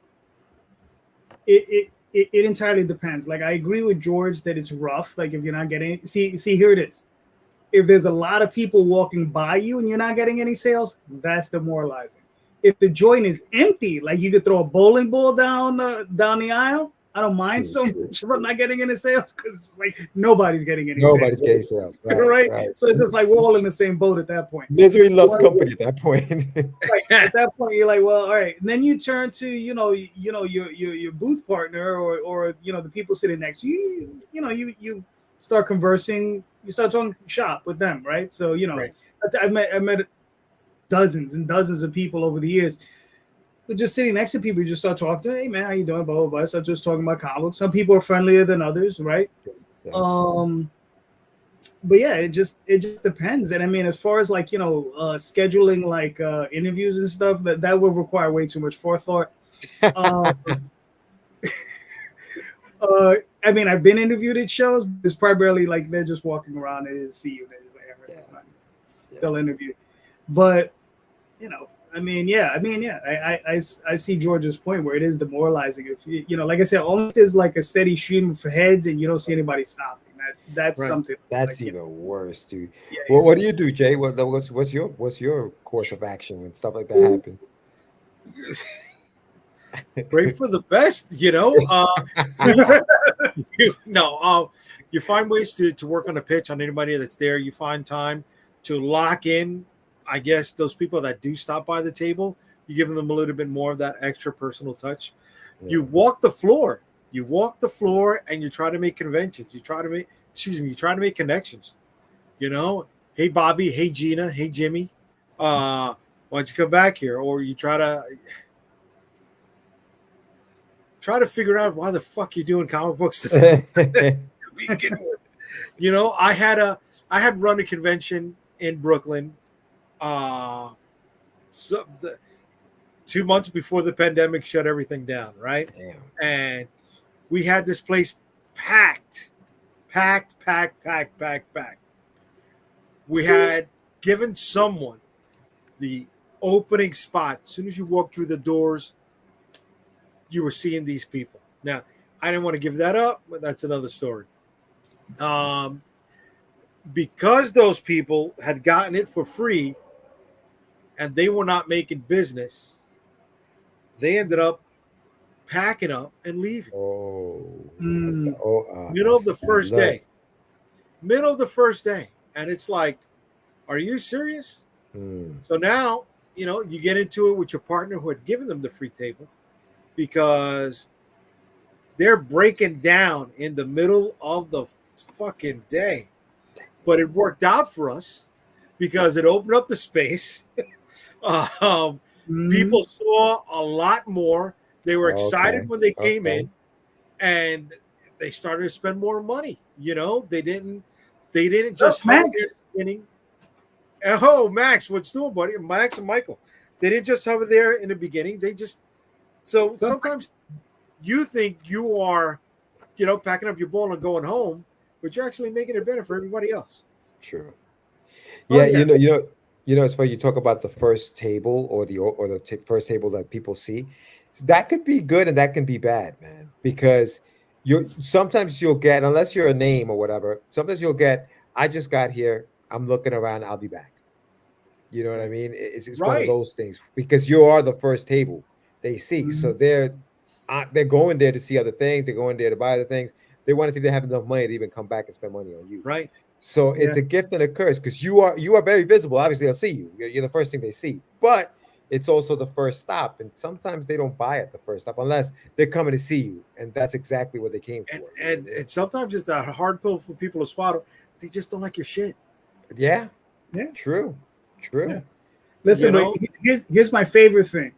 Speaker 3: it entirely depends. Like, I agree with George that it's rough. Like, if you're not getting see here it is. If there's a lot of people walking by you and you're not getting any sales, that's demoralizing. If the joint is empty, like you could throw a bowling ball down the aisle, I don't mind much if I'm not getting any sales because it's like nobody's getting any
Speaker 2: Nobody's
Speaker 3: sales.
Speaker 2: getting sales.
Speaker 3: Right? So it's just like we're all in the same boat at that point.
Speaker 2: Misery loves company at that point.
Speaker 3: Right. At that point, you're like, well, all right. And then you turn to, your booth partner or the people sitting next to you, you start conversing, you start talking shop with them, right? So,
Speaker 1: Right.
Speaker 3: I met dozens and dozens of people over the years. But just sitting next to people, you just start talking to, hey man, how you doing? Blah, blah, blah. Start just talking about comics. Some people are friendlier than others, right?
Speaker 2: Yeah.
Speaker 3: But yeah, it just depends. And I mean, as far as like, scheduling like interviews and stuff, that would require way too much forethought. I mean, I've been interviewed at shows. It's primarily like they're just walking around and they just see you. They're just like, they'll interview. But I see George's point where it is demoralizing. If like I said, only if there's like a steady stream of heads and you don't see anybody stopping. That's right. Something
Speaker 2: that's like, even worse, dude. Well, what do you do, Jay? What's your course of action when stuff like that happens?
Speaker 1: Pray for the best, you find ways to work on a pitch on anybody that's there. You find time to lock in, I guess, those people that do stop by the table. You give them a little bit more of that extra personal touch. Yeah. You walk the floor and you try to make conventions. You try to make connections. Hey Bobby, hey Gina, hey Jimmy, why don't you come back here? Or you try to figure out why the fuck you're doing comic books. I had run a convention in Brooklyn 2 months before the pandemic shut everything down, right?
Speaker 2: Damn.
Speaker 1: And we had this place packed. We had given someone the opening spot. As soon as you walk through the doors, you were seeing these people. Now, I didn't want to give that up, but that's another story. Because those people had gotten it for free and they were not making business, they ended up packing up and leaving. Middle of the first day. And it's like, are you serious? So now, you get into it with your partner who had given them the free table because they're breaking down in the middle of the fucking day. But it worked out for us because it opened up the space. People saw a lot more. They were excited when they came in, and they started to spend more money. They didn't just
Speaker 3: Max.
Speaker 1: Oh, Max, what's doing, buddy? Max and Michael. They didn't just hover there in the beginning. Sometimes you think you are, packing up your ball and going home, but you're actually making it better for everybody else.
Speaker 2: True. Yeah, it's funny you talk about the first table or the first table that people see. that could be good and that can be bad, man, because sometimes you'll get, unless you're a name or whatever, sometimes you'll get, I just got here, I'm looking around, I'll be back. You know what I mean? It's one of
Speaker 1: Right.
Speaker 2: those things because you are the first table they see.
Speaker 3: Mhm.
Speaker 2: So they're going there to see other things. They're going there to buy other things. They want to see if they have enough money to even come back and spend money on you.
Speaker 1: Right.
Speaker 2: So it's a gift and a curse because you are very visible. Obviously, they'll see you. You're the first thing they see. But it's also the first stop. And sometimes they don't buy at the first stop unless they're coming to see you. And that's exactly what they came for.
Speaker 1: And sometimes it's a hard pill for people to swallow. They just don't like your shit.
Speaker 2: Yeah.
Speaker 3: Yeah.
Speaker 2: True.
Speaker 3: Yeah. Listen,
Speaker 1: You know?
Speaker 3: but here's my favorite thing.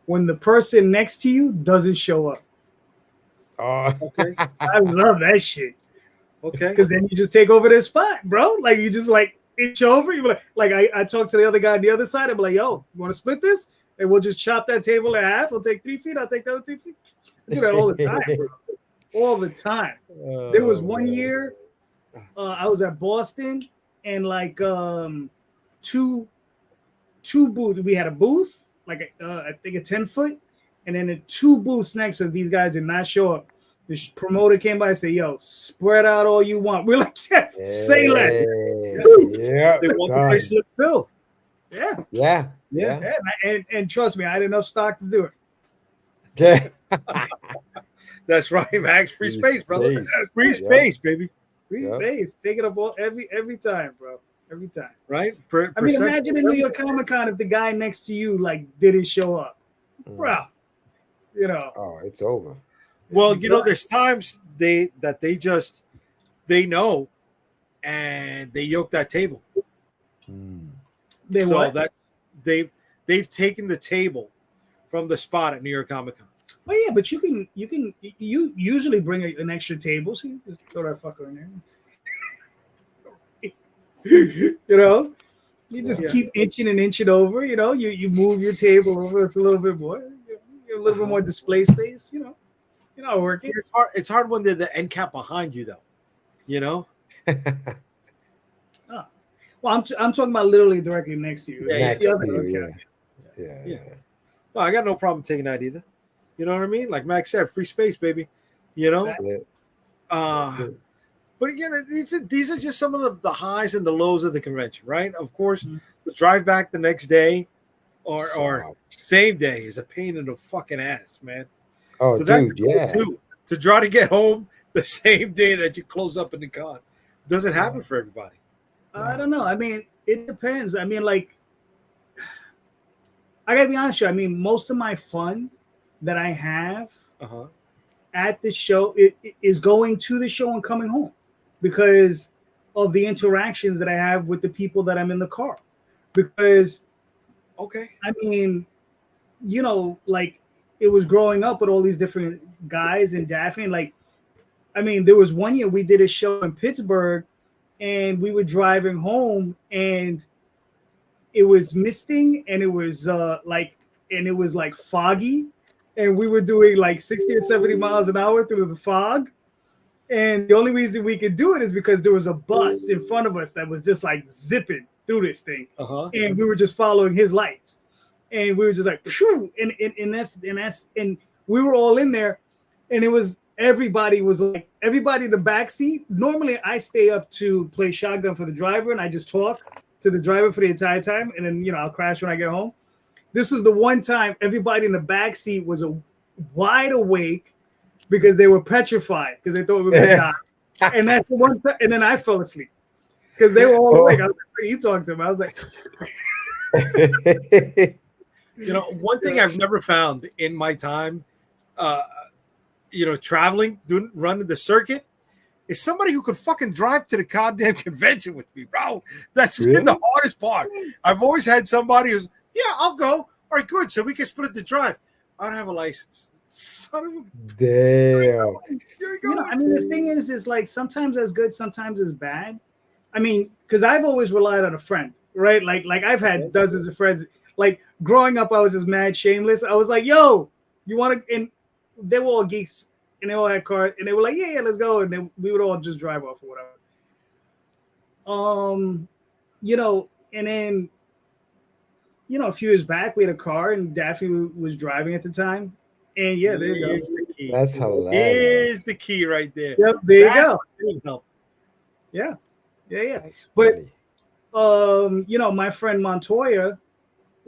Speaker 3: When the person next to you doesn't show up.
Speaker 1: Okay.
Speaker 3: I love that shit.
Speaker 1: Okay.
Speaker 3: Because then you just take over their spot, bro. Like you just like inch over. You like I talked to the other guy on the other side. I'm like, yo, you want to split this? And we'll just chop that table in half. We'll take 3 feet. I'll take the other 3 feet. I do that all the time, bro. All the time. There was one year I was at Boston and like two booths. We had a booth, like I think a 10-foot, and then the 2 booths next to us. These guys did not show up. The promoter came by and said, yo, spread out all you want. We're like, say less.
Speaker 2: Yeah.
Speaker 1: They want the place to look filth.
Speaker 3: Yeah.
Speaker 2: Yeah.
Speaker 3: Yeah. And trust me, I had enough stock to do it.
Speaker 2: Yeah.
Speaker 1: That's right, Max. Free space, brother. Free space, baby.
Speaker 3: Free space. Take it up all every time, bro. Every time.
Speaker 1: Right?
Speaker 3: I mean, imagine in New York Comic Con if the guy next to you like didn't show up. Bro. You know.
Speaker 2: Oh, it's over.
Speaker 1: Well, you know, there's times they know and they yoke that table. They've taken the table from the spot at New York Comic Con.
Speaker 3: Oh yeah, but you usually bring an extra table, so you just throw that fucker in there. You know, you just keep inching over. You know, you move your table over a little bit more, a little bit more display space. You know how it works.
Speaker 1: It's hard when they're the end cap behind you, though. You know.
Speaker 3: Well, I'm talking about literally directly next to you.
Speaker 1: Yeah. Well, I got no problem taking that either. You know what I mean? Like Max said, free space, baby. You know. But again, these are just some of the highs and the lows of the convention, right? Of course, the drive back the next day or same day is a pain in the fucking ass, man.
Speaker 2: Oh,
Speaker 1: so
Speaker 2: dude, yeah.
Speaker 1: To try to get home the same day that you close up in the con doesn't happen for everybody.
Speaker 3: I don't know. I mean, it depends. I mean, like, I gotta be honest with you. I mean, most of my fun that I have at the show is going to the show and coming home because of the interactions that I have with the people that I'm in the car. Because, I mean, you know, like it was growing up with all these different guys and Daphne. Like, I mean, there was one year we did a show in Pittsburgh and we were driving home and it was misting and it was like foggy. And we were doing like 60 or 70 miles an hour through the fog. And the only reason we could do it is because there was a bus in front of us that was just like zipping through this thing. And we were just following his lights. And we were just like, phew, and we were all in there. And it was, everybody in the back seat. Normally I stay up to play shotgun for the driver and I just talk to the driver for the entire time. And then, you know, I'll crash when I get home. This was the one time everybody in the back seat was wide awake because they were petrified because they thought we were going to die. And that's the one time. And then I fell asleep because they were all awake. I was like, what are you talking to him? I was like,
Speaker 1: you know, one thing I've never found in my time, you know, traveling, running the circuit, is somebody who could fucking drive to the goddamn convention with me, bro. That's been the hardest part. I've always had somebody who's, yeah, I'll go. All right, good. So we can split the drive. I don't have a license. Son of a
Speaker 2: damn.
Speaker 3: You know, I mean, the thing is like sometimes it's good, sometimes it's bad. I mean, because I've always relied on a friend, right? Like I've had dozens of friends. Like growing up, I was just mad shameless. I was like, yo, you want to? And they were all geeks, and they all had cars, and they were like, yeah, let's go. And then we would all just drive off or whatever. You know, and then, you know, a few years back, we had a car, and Daphne was driving at the time, And yeah, there you
Speaker 1: Here's
Speaker 3: go.
Speaker 1: the key.
Speaker 2: That's hilarious.
Speaker 1: Here's the key right there.
Speaker 3: Yep, there you go.
Speaker 1: Didn't help.
Speaker 3: Yeah.
Speaker 2: That's
Speaker 3: But
Speaker 2: funny.
Speaker 3: you know, my friend Montoya,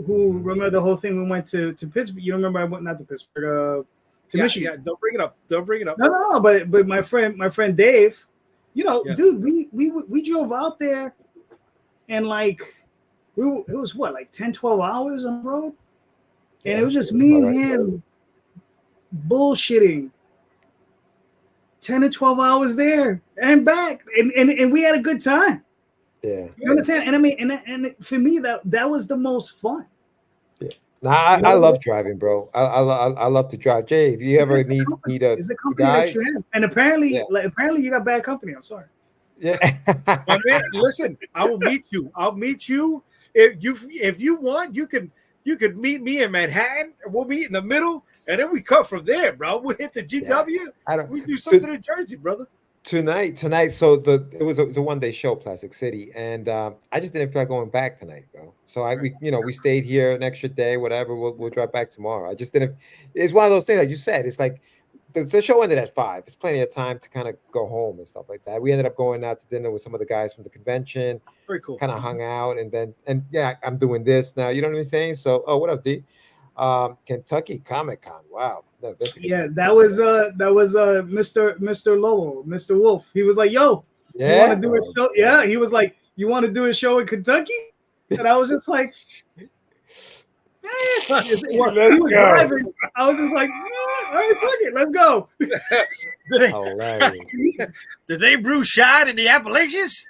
Speaker 3: who remember the whole thing we went to Pittsburgh. You remember I went not to Pittsburgh, to Michigan.
Speaker 1: Yeah, don't bring it up. Don't bring it up.
Speaker 3: No, but my friend Dave, you know,
Speaker 1: Yeah.
Speaker 3: dude, we drove out there and like it was what, like 10, 12 hours on the road? And it was just me and him bullshitting 10 to 12 hours there and back. And we had a good time.
Speaker 2: Yeah.
Speaker 3: You understand? And I mean, and for me, that was the most fun.
Speaker 2: Yeah. Nah, I love driving, bro. I love to drive. Jay, if you ever need a
Speaker 3: It's the company
Speaker 2: guy,
Speaker 3: that you have. And apparently,
Speaker 2: Yeah.
Speaker 3: apparently you got bad company. I'm sorry.
Speaker 2: yeah.
Speaker 1: My man, listen, I will meet you. I'll meet you. If you want, you can meet me in Manhattan. We'll meet in the middle, and then we cut from there, bro. We'll hit the GW. We do something in Jersey, brother.
Speaker 2: Tonight. So it was a 1-day show, Plastic City, and I just didn't feel like going back tonight, bro. So we stayed here an extra day, whatever. We'll drive back tomorrow. I just didn't. It's one of those things, like you said. It's like the show ended at 5. It's plenty of time to kind of go home and stuff like that. We ended up going out to dinner with some of the guys from the convention.
Speaker 1: Very cool.
Speaker 2: Kind of hung out, and I'm doing this now. You know what I'm saying? So, what up, D? Kentucky Comic Con. Wow.
Speaker 3: That was Mr. Lowell, Mr. Wolf. He was like, "Yo, you want to do a show?" Yeah, he was like, "You want to do a show in Kentucky?" And I was just like, he was driving. I was just like, all right, fuck it, let's go.
Speaker 1: Did they brew shine in the Appalachians?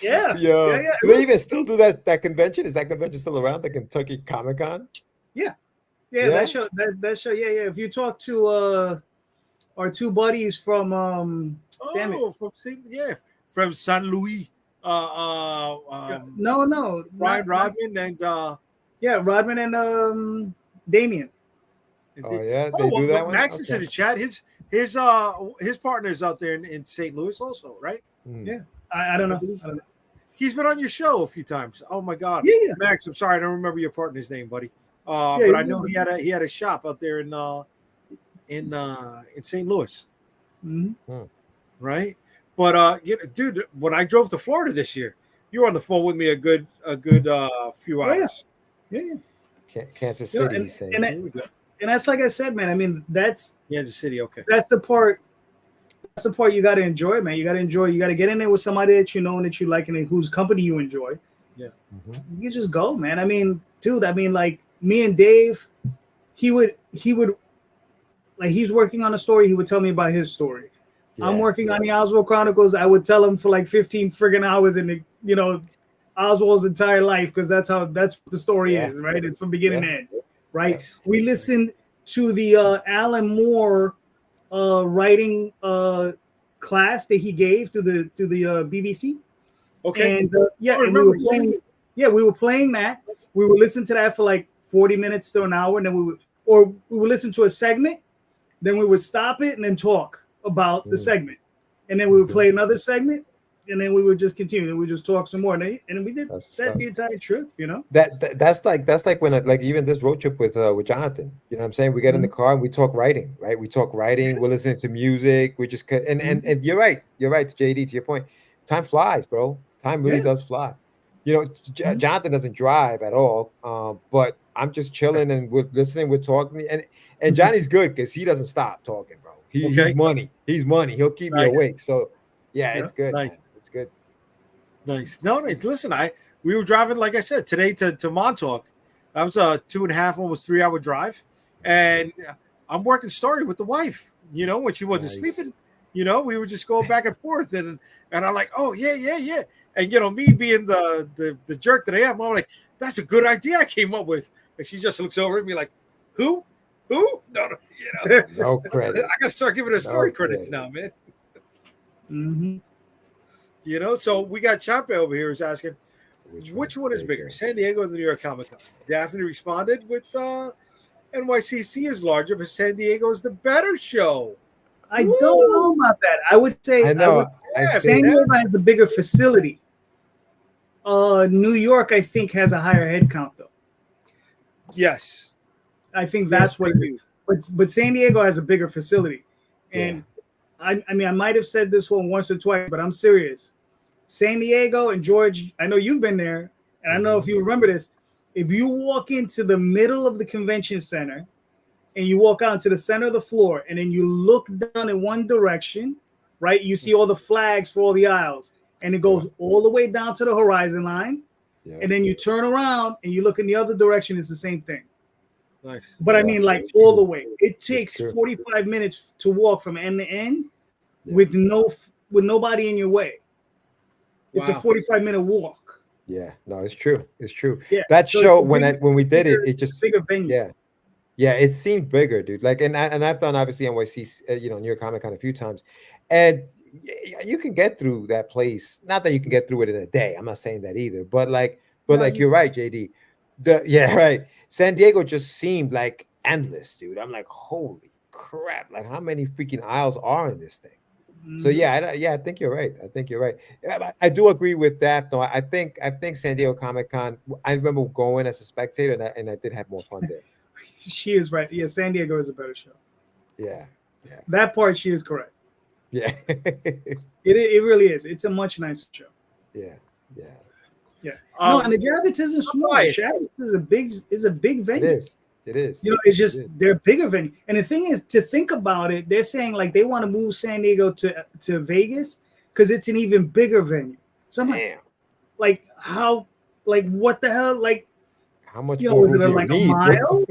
Speaker 3: Yeah.
Speaker 2: Do they even still do that convention? Is that convention still around? The Kentucky Comic Con?
Speaker 3: Yeah. That show. Yeah. If you talk to our two buddies from
Speaker 1: from San Luis.
Speaker 3: No,
Speaker 1: Ryan Rodman and
Speaker 3: Rodman and Damien.
Speaker 2: They do that one.
Speaker 1: Max is in the chat. His partner's out there in St. Louis also, right?
Speaker 3: Yeah, I don't know.
Speaker 1: He's been on your show a few times. Oh my God,
Speaker 3: yeah.
Speaker 1: Max, I'm sorry, I don't remember your partner's name, buddy. But I know he had a shop out there in St. Louis, right? But dude, when I drove to Florida this year, you were on the phone with me a good few hours.
Speaker 3: Yeah.
Speaker 2: Kansas City,
Speaker 3: and that's like I said, man. I mean, that's
Speaker 1: Kansas City. Okay,
Speaker 3: that's the part. That's the part you got to enjoy, man. You got to enjoy. You got to get in there with somebody that you know and that you like and whose company you enjoy.
Speaker 1: Yeah,
Speaker 3: you just go, man. I mean, dude. I mean, like me and Dave, he would like he's working on a story. He would tell me about his story. I'm working on the Oswald Chronicles. I would tell him for like 15 friggin' hours in the Oswald's entire life, because that's what the story is, right? It's from beginning to end, right? Yes. We listened to the Alan Moore writing class that he gave to the BBC.
Speaker 1: Okay.
Speaker 3: And we were playing that. We would listen to that for like 40 minutes to an hour, and then we would listen to a segment, then we would stop it and then talk about the segment, and then we would play another segment, and then we would just continue. We would just talk some more, and we did that the entire trip.
Speaker 2: That's like when like even this road trip with Jonathan. You know what I'm saying? We get in the car and we talk writing, right? We talk writing. We're listening to music. We just and you're right, JD. To your point, time flies, bro. Time really does fly. Jonathan doesn't drive at all, but I'm just chilling and we're listening. We're talking, and Johnny's good because he doesn't stop talking, bro. He's money. He'll keep me awake. So, it's good.
Speaker 1: Nice.
Speaker 2: It's good.
Speaker 1: Nice. No, listen, we were driving, like I said, today to Montauk. That was a 2.5, almost 3 hour drive. And I'm working story with the wife, when she wasn't sleeping, we were just going back and forth. And I'm like, oh, yeah. And, me being the jerk that I am, I'm like, that's a good idea I came up with. And she just looks over at me like, who? No,
Speaker 2: no credit.
Speaker 1: I gotta start giving her story credits now, man. So we got Champe over here who's asking, which one is bigger, San Diego or the New York Comic Con? Daphne responded with NYCC is larger, but San Diego is the better show.
Speaker 3: I don't know about that. I would say San Diego has the bigger facility. New York, I think, has a higher head count, though.
Speaker 1: Yes.
Speaker 3: I think that's what. But San Diego has a bigger facility, and I mean I might have said this one once or twice, but I'm serious. San Diego and George, I know you've been there, and I don't know if you remember this. If you walk into the middle of the convention center and you walk out to the center of the floor and then you look down in one direction, right? You see all the flags for all the aisles, and it goes all the way down to the horizon line. And then you turn around and you look in the other direction, it's the same thing.
Speaker 1: Nice.
Speaker 3: But I mean, like all the way. It takes 45 minutes to walk from end to end with nobody in your way. It's a 45-minute walk.
Speaker 2: Yeah, no, it's true. It's true.
Speaker 3: Yeah.
Speaker 2: That
Speaker 3: So
Speaker 2: show when we did it, it just
Speaker 3: bigger venue.
Speaker 2: Yeah, it seemed bigger, dude. Like, and I've done obviously NYC, New York Comic Con a few times, and you can get through that place. Not that you can get through it in a day. I'm not saying that either. But like you're right, JD. Right. San Diego just seemed like endless, dude. I'm like, holy crap! Like, how many freaking aisles are in this thing? So I think you're right. I do agree with that. No, I think San Diego Comic Con. I remember going as a spectator, and I did have more fun there.
Speaker 3: She is right. Yeah, San Diego is a better show.
Speaker 2: Yeah.
Speaker 3: That part, she is correct.
Speaker 2: Yeah.
Speaker 3: It really is. It's a much nicer show.
Speaker 2: Yeah.
Speaker 3: No, and the Javits isn't small. Javits is a big venue.
Speaker 2: It is.
Speaker 3: You know, it's just they're bigger venue. And the thing is, to think about it, they're saying like they want to move San Diego to Vegas because it's an even bigger venue. So I'm like how, like what the hell, like
Speaker 2: how much
Speaker 3: more is it like a mile?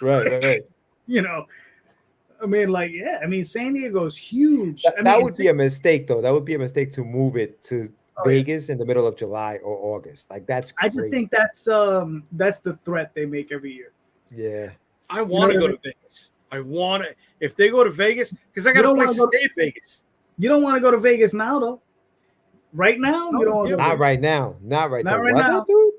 Speaker 2: right.
Speaker 3: You know, I mean, like San Diego's huge.
Speaker 2: That would be a mistake, though. That would be a mistake to move it to Vegas in the middle of July or August. Like that's crazy.
Speaker 3: I just think that's the threat they make every year.
Speaker 2: Yeah,
Speaker 1: I want to go to Vegas. I want to. If they go to Vegas, because I got a place to stay in Vegas.
Speaker 3: You don't want to go to Vegas now, though. Right now, you don't want to.
Speaker 2: Not right now. Not right now.
Speaker 3: Dude?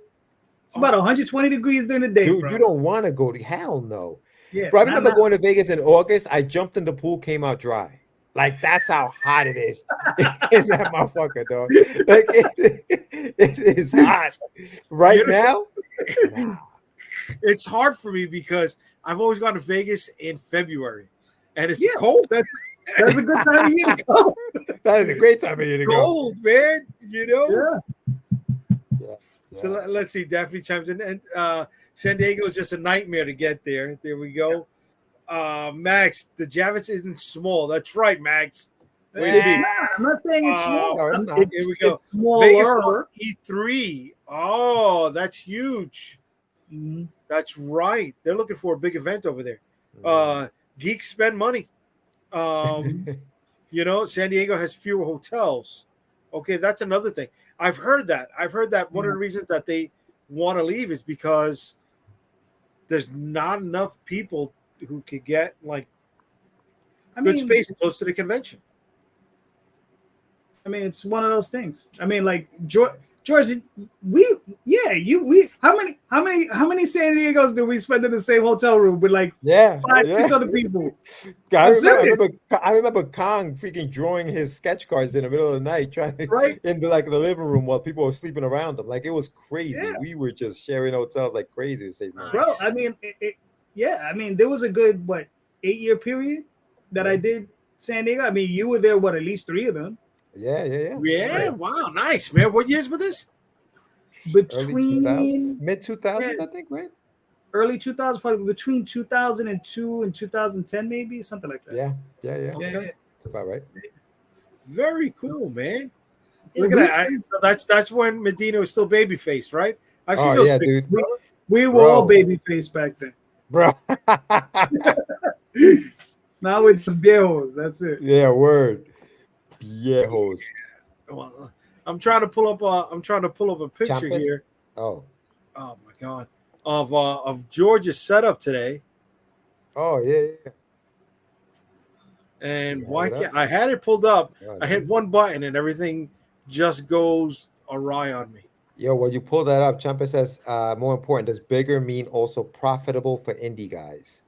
Speaker 3: It's about 120 degrees during the day,
Speaker 2: dude.
Speaker 3: Bro.
Speaker 2: You don't want to go to hell, no.
Speaker 3: Yeah,
Speaker 2: bro. I remember going to Vegas in August. I jumped in the pool, came out dry. Like that's how hot it is in that motherfucker, dog. Like it is hot right now.
Speaker 1: It's hard for me because I've always gone to Vegas in February, and it's cold.
Speaker 3: That's a good time of year to go.
Speaker 2: That is a great time of year to go.
Speaker 1: Cold, man. You know.
Speaker 3: Yeah.
Speaker 1: So let's see. Daphne chimes in, and San Diego is just a nightmare to get there. There we go. Max, the Javits isn't small. That's right, Max.
Speaker 3: I'm not saying it's small.
Speaker 2: No, it's not.
Speaker 1: Here we go.
Speaker 3: It's smaller.
Speaker 1: Vegas E3. Oh, that's huge.
Speaker 3: Mm-hmm.
Speaker 1: That's right. They're looking for a big event over there. Geeks spend money. You know, San Diego has fewer hotels. Okay, that's another thing. I've heard that. One of the reasons that they want to leave is because there's not enough people who could get like good space close to the convention.
Speaker 3: I mean, it's one of those things. I mean, like George, how many San Diegos do we spend in the same hotel room with like 5-6 other people?
Speaker 2: I remember Kong freaking drawing his sketch cards in the middle of the night, trying to into like the living room while people were sleeping around him. Like it was crazy. Yeah. We were just sharing hotels like crazy to save money.
Speaker 3: Bro, I mean, I mean, there was a good 8-year period that I did San Diego. I mean, you were there at least 3 of them.
Speaker 1: Yeah. Wow, nice, man. What years were this?
Speaker 3: Between
Speaker 2: mid 2000s, I think, right?
Speaker 3: Early 2000s, probably between 2002 and 2010, maybe something like that.
Speaker 2: Yeah.
Speaker 1: Okay.
Speaker 2: That's about right.
Speaker 1: Very cool, man. Look at that. So that's when Medina was still baby faced, right? I've seen those pictures,
Speaker 3: dude. We were all baby faced back then,
Speaker 2: bro.
Speaker 3: Now with the viejos, that's it.
Speaker 2: Yeah, word. Viejos.
Speaker 1: Well, I'm trying to pull up a picture here.
Speaker 2: Oh
Speaker 1: my God, of George's setup today.
Speaker 2: Oh yeah.
Speaker 1: And why can't I had it pulled up? I hit one button and everything just goes awry on me.
Speaker 2: Yo, when you pull that up, Champa says, more important, does bigger mean also profitable for indie guys?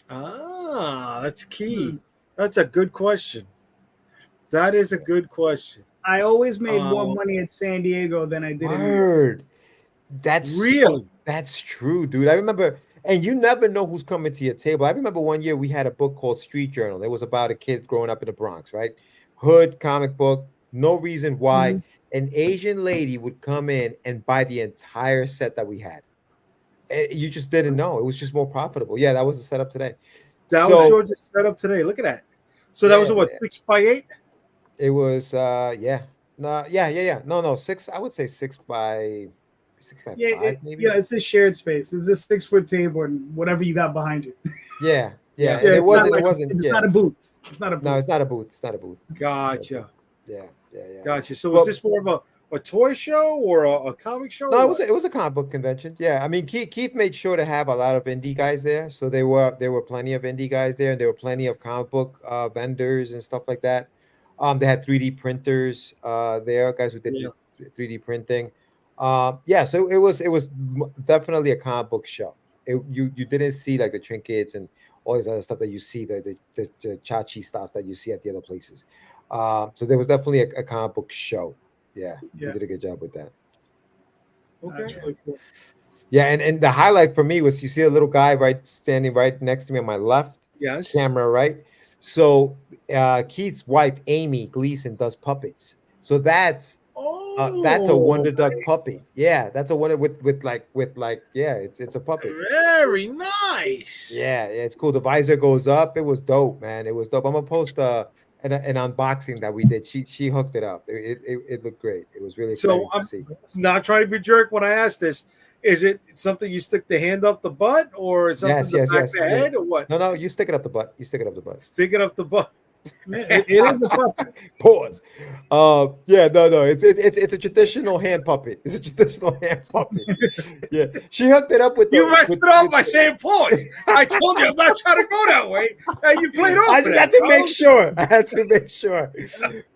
Speaker 1: That's key. That's a good question. That is a good question.
Speaker 3: I always made more money at San Diego than I did in New York.
Speaker 2: That's
Speaker 1: really
Speaker 2: that's true, dude. I remember And you never know who's coming to your table. I remember one year we had a book called Street Journal. It was about a kid growing up in the Bronx, right? Hood comic book, no reason why.
Speaker 3: Mhm.
Speaker 2: An Asian lady would come in and buy the entire set that we had. And you just didn't know. It was just more profitable. Yeah, that was the setup today.
Speaker 1: That was
Speaker 2: So
Speaker 1: sure just set up today. Look at that. So that was
Speaker 2: yeah,
Speaker 1: what, 6x8?
Speaker 2: it was yeah. No, yeah. No, six. I would say six by
Speaker 3: Yeah,
Speaker 2: five, maybe.
Speaker 3: yeah, it's a shared space. It's a 6 foot table and whatever you got behind you.
Speaker 2: Yeah.
Speaker 1: Yeah.
Speaker 2: And
Speaker 3: It's not like
Speaker 2: wasn't.
Speaker 3: it's
Speaker 2: Yeah.
Speaker 3: not a booth. It's not a booth.
Speaker 2: No, it's not a booth. It's not a booth.
Speaker 1: Gotcha.
Speaker 2: Yeah.
Speaker 1: Gotcha. So
Speaker 2: Well,
Speaker 1: is this more of a toy show or a comic show?
Speaker 2: No,
Speaker 1: or
Speaker 2: it
Speaker 1: what?
Speaker 2: was a comic book convention. Yeah, I mean Keith made sure to have a lot of indie guys there, so there were plenty of indie guys there, and there were plenty of comic book vendors and stuff like that. They had 3D printers there, guys who did
Speaker 1: Yeah.
Speaker 2: 3D printing. Yeah, so it was definitely a comic book show. You didn't see like the trinkets and all this other stuff that you see, the chachi stuff that you see at the other places. So there was definitely a comic book show. Yeah,
Speaker 3: Yeah.
Speaker 2: you did a good job with that.
Speaker 3: That's
Speaker 1: Okay.
Speaker 3: really cool.
Speaker 2: Yeah, and the highlight for me was you see a little guy standing right next to me on my left
Speaker 1: Yes.
Speaker 2: camera, right? So Keith's wife Amy Gleason does puppets. So that's a Wonder Duck
Speaker 3: nice.
Speaker 2: puppet. Yeah, that's a wonder with like yeah, it's a puppet.
Speaker 1: Very nice.
Speaker 2: Yeah, it's cool. The visor goes up. It was dope, man. It was dope. I'm gonna post an unboxing that we did. She hooked it up. It looked great. It was really exciting
Speaker 1: So I'm
Speaker 2: to see.
Speaker 1: not trying to be a jerk when I ask this. Is it something you stick the hand up the butt, or is something
Speaker 2: Yes,
Speaker 1: the
Speaker 2: yes,
Speaker 1: back
Speaker 2: yes.
Speaker 1: of the head, or what?
Speaker 2: No, you stick it up the butt. You stick it up the butt.
Speaker 1: Stick it up the butt.
Speaker 3: It is a puppet.
Speaker 2: Pause. Yeah, no. It's a traditional hand puppet. It's a traditional hand puppet. Yeah, she hooked it up with.
Speaker 1: You messed it up by saying pause. I told you I'm not trying to go that way, and you played off.
Speaker 2: I
Speaker 1: of
Speaker 2: just
Speaker 1: that,
Speaker 2: had to
Speaker 1: bro.
Speaker 2: make sure. I had to make sure.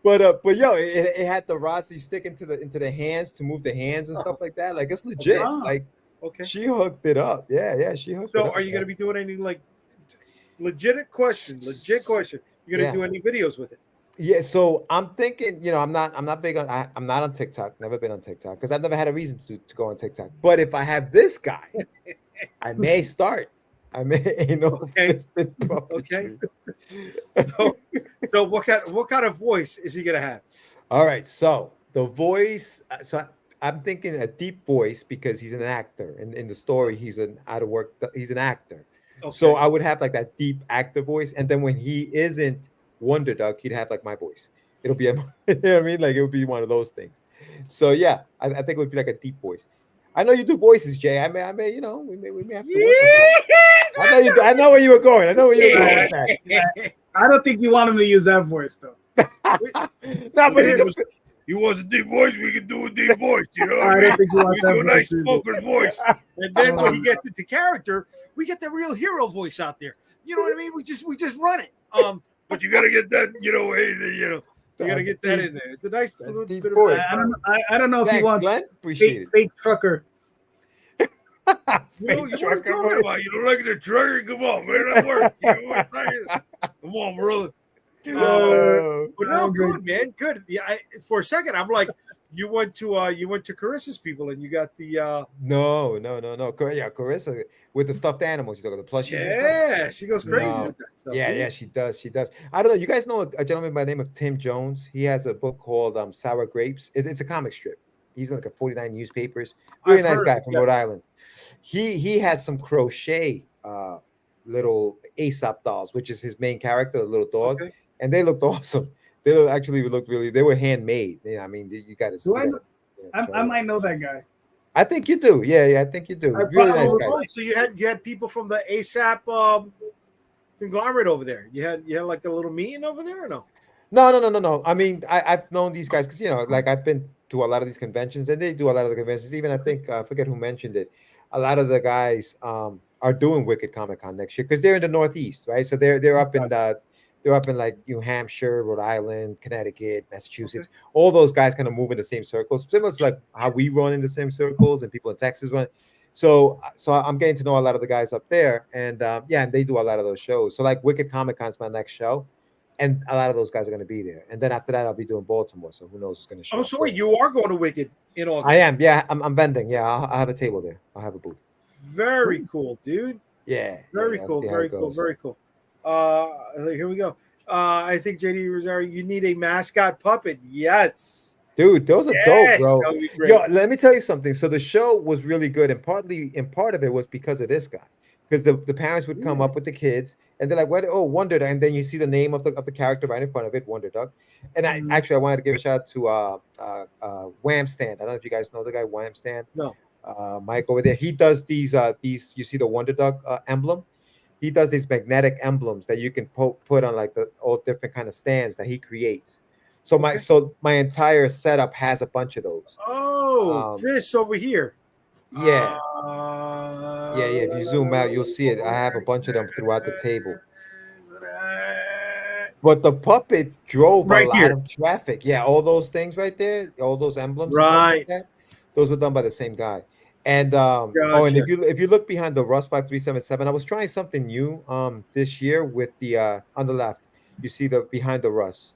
Speaker 2: But yo, it had the rods you stick into the hands to move the hands and stuff like that. Like it's legit.
Speaker 3: Wow.
Speaker 2: Like
Speaker 1: Okay.
Speaker 2: she hooked it up. Yeah, she hooked it
Speaker 1: So,
Speaker 2: up.
Speaker 1: are you going to be doing any like legit question? You going to do any videos with it?
Speaker 2: Yeah, so I'm thinking, I'm not big on I'm not on TikTok, never been on TikTok because I've never had a reason to go on TikTok. But if I have this guy, I may start. I may
Speaker 1: Okay. Okay. So what kind of voice is he going to have?
Speaker 2: All right, so the voice, I'm thinking a deep voice because he's an actor. In the story, he's an actor.
Speaker 1: Okay.
Speaker 2: So I would have like that deep actor voice, and then when he isn't Wonder Duck, he'd have like my voice. It'll be, you know what I mean? Like it would be one of those things. So yeah, I think it would be like a deep voice. I know you do voices, Jay. I may, we may have to work on something. I know where you were going. I know where you were going with that.
Speaker 3: I don't think you want him to use that voice though.
Speaker 2: No, but
Speaker 1: You want a deep voice? We can do a deep voice. You know,
Speaker 3: I don't think you want
Speaker 1: we do a
Speaker 3: that
Speaker 1: nice
Speaker 3: voice.
Speaker 1: smoker's voice, and then when he gets into character, we get the real hero voice out there. You know what I mean? We just run it. But you gotta get that. You gotta get that in there. It's a nice little
Speaker 2: deep
Speaker 1: bit of.
Speaker 2: voice.
Speaker 3: I don't know if he
Speaker 2: Thanks,
Speaker 3: wants
Speaker 2: Glenn. Appreciate it.
Speaker 3: fake trucker.
Speaker 1: You know what are you talking about? You don't like the trigger? Come on, man. That works. Come on, brother. But no, good, man. Good. Yeah. For a second, I'm like, you went to Carissa's people, and you got the.
Speaker 2: No. Yeah, Carissa with the stuffed animals. You talking the plushies? And
Speaker 1: Yeah,
Speaker 2: stuff?
Speaker 1: she goes crazy
Speaker 2: No.
Speaker 1: with that stuff.
Speaker 2: Yeah, she does. I don't know. You guys know a gentleman by the name of Tim Jones? He has a book called Sour Grapes. It's a comic strip. He's in like a 49 newspapers. Really
Speaker 1: I've
Speaker 2: nice
Speaker 1: heard
Speaker 2: guy
Speaker 1: of
Speaker 2: from
Speaker 1: him,
Speaker 2: Rhode Island. He has some crochet little Aesop dolls, which is his main character, the little dog,
Speaker 1: Okay.
Speaker 2: and they looked awesome. They looked really. They were handmade. I mean, you got to.
Speaker 3: I might know that guy.
Speaker 2: I think you do. Yeah, I think you do. Really nice guy.
Speaker 1: So you had people from the ASAP conglomerate over there. You had like a little meeting over there, or no?
Speaker 2: No. I mean, I've known these guys because like I've been to a lot of these conventions, and they do a lot of the conventions. Even I think I forget who mentioned it. A lot of the guys are doing Wicked Comic Con next year because they're in the Northeast, right? So they're up in like New Hampshire, Rhode Island, Connecticut, Massachusetts. Okay. All those guys kind of move in the same circles, similar to like how we run in the same circles and people in Texas run. So I'm getting to know a lot of the guys up there, and and they do a lot of those shows. So like Wicked Comic Con is my next show, and a lot of those guys are going to be there. And then after that, I'll be doing Baltimore. So who knows who's going to show?
Speaker 1: Oh, so wait, you are going to Wicked in August?
Speaker 2: I am. Yeah, I'm vending. Yeah, I'll have a table there. I'll have a booth.
Speaker 1: Very cool, dude.
Speaker 2: Yeah.
Speaker 1: Very
Speaker 2: yeah,
Speaker 1: cool. Very cool. Very cool. Here we go. I think JD Rosario, you need a mascot puppet. Yes.
Speaker 2: Dude, those are dope,
Speaker 1: Yes,
Speaker 2: bro.
Speaker 1: that would be great.
Speaker 2: Yo, let me tell you something. So the show was really good, and part of it was because of this guy. Because the parents would come up with the kids, and they're like, "What? Oh, Wonder Duck!" And then you see the name of the character right in front of it, Wonder Duck. And I wanted to give a shout out to Wham Stand. I don't know if you guys know the guy Wham Stand.
Speaker 1: No.
Speaker 2: Mike over there. He does these. You see the Wonder Duck emblem. He does these magnetic emblems that you can put on like all different kind of stands that he creates. So my entire setup has a bunch of those.
Speaker 1: Oh, this over here.
Speaker 2: Yeah. Yeah. If you zoom out, you'll see it. I have a bunch of them throughout the table. But the puppet drove a lot of traffic. Yeah, all those things right there, all those emblems,
Speaker 1: right?
Speaker 2: Like that, those were done by the same guy. And and if you look behind the Russ 5377, I was trying something new this year with the on the left. You see the behind the Russ.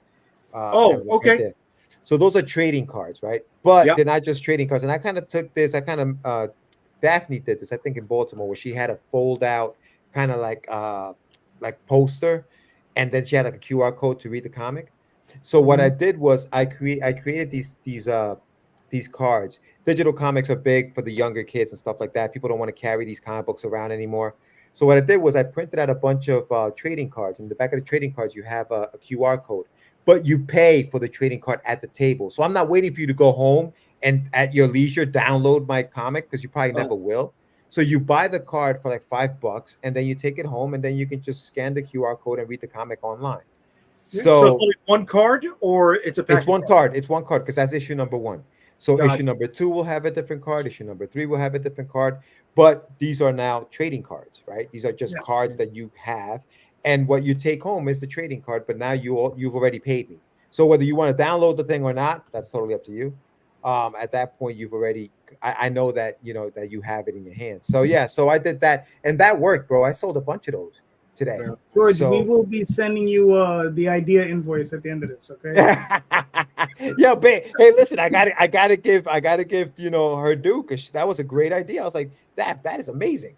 Speaker 1: Okay.
Speaker 2: Right, so those are trading cards, right? But they're not just trading cards. And I kind of took this. Daphne did this, I think, in Baltimore, where she had a fold out kind of like poster, and then she had like a QR code to read the comic. So what I did was I created these cards. Digital comics are big for the younger kids and stuff like that. People don't want to carry these comic books around anymore. So what I did was I printed out a bunch of trading cards. In the back of the trading cards, you have a QR code, but you pay for the trading card at the table. So I'm not waiting for you to go home and at your leisure download my comic, because you probably never will. So you buy the card for like $5, and then you take it home, and then you can just scan the QR code and read the comic online.
Speaker 1: So it's only one card, or it's a package?
Speaker 2: It's one card. It's one card because that's issue number 1. So issue number 2 will have a different card. Issue number 3 will have a different card. But these are now trading cards, right? These are just cards that you have. And what you take home is the trading card, but now you've already paid me. So whether you want to download the thing or not, that's totally up to you. At that point, you've already, I know that, that you have it in your hands. So yeah, so I did that, and that worked, bro. I sold a bunch of those today.
Speaker 3: George, we will be sending you the idea invoice at the end of this, okay?
Speaker 2: Yeah, babe. Hey, listen, I gotta give her due, because that was a great idea. I was like, that is amazing.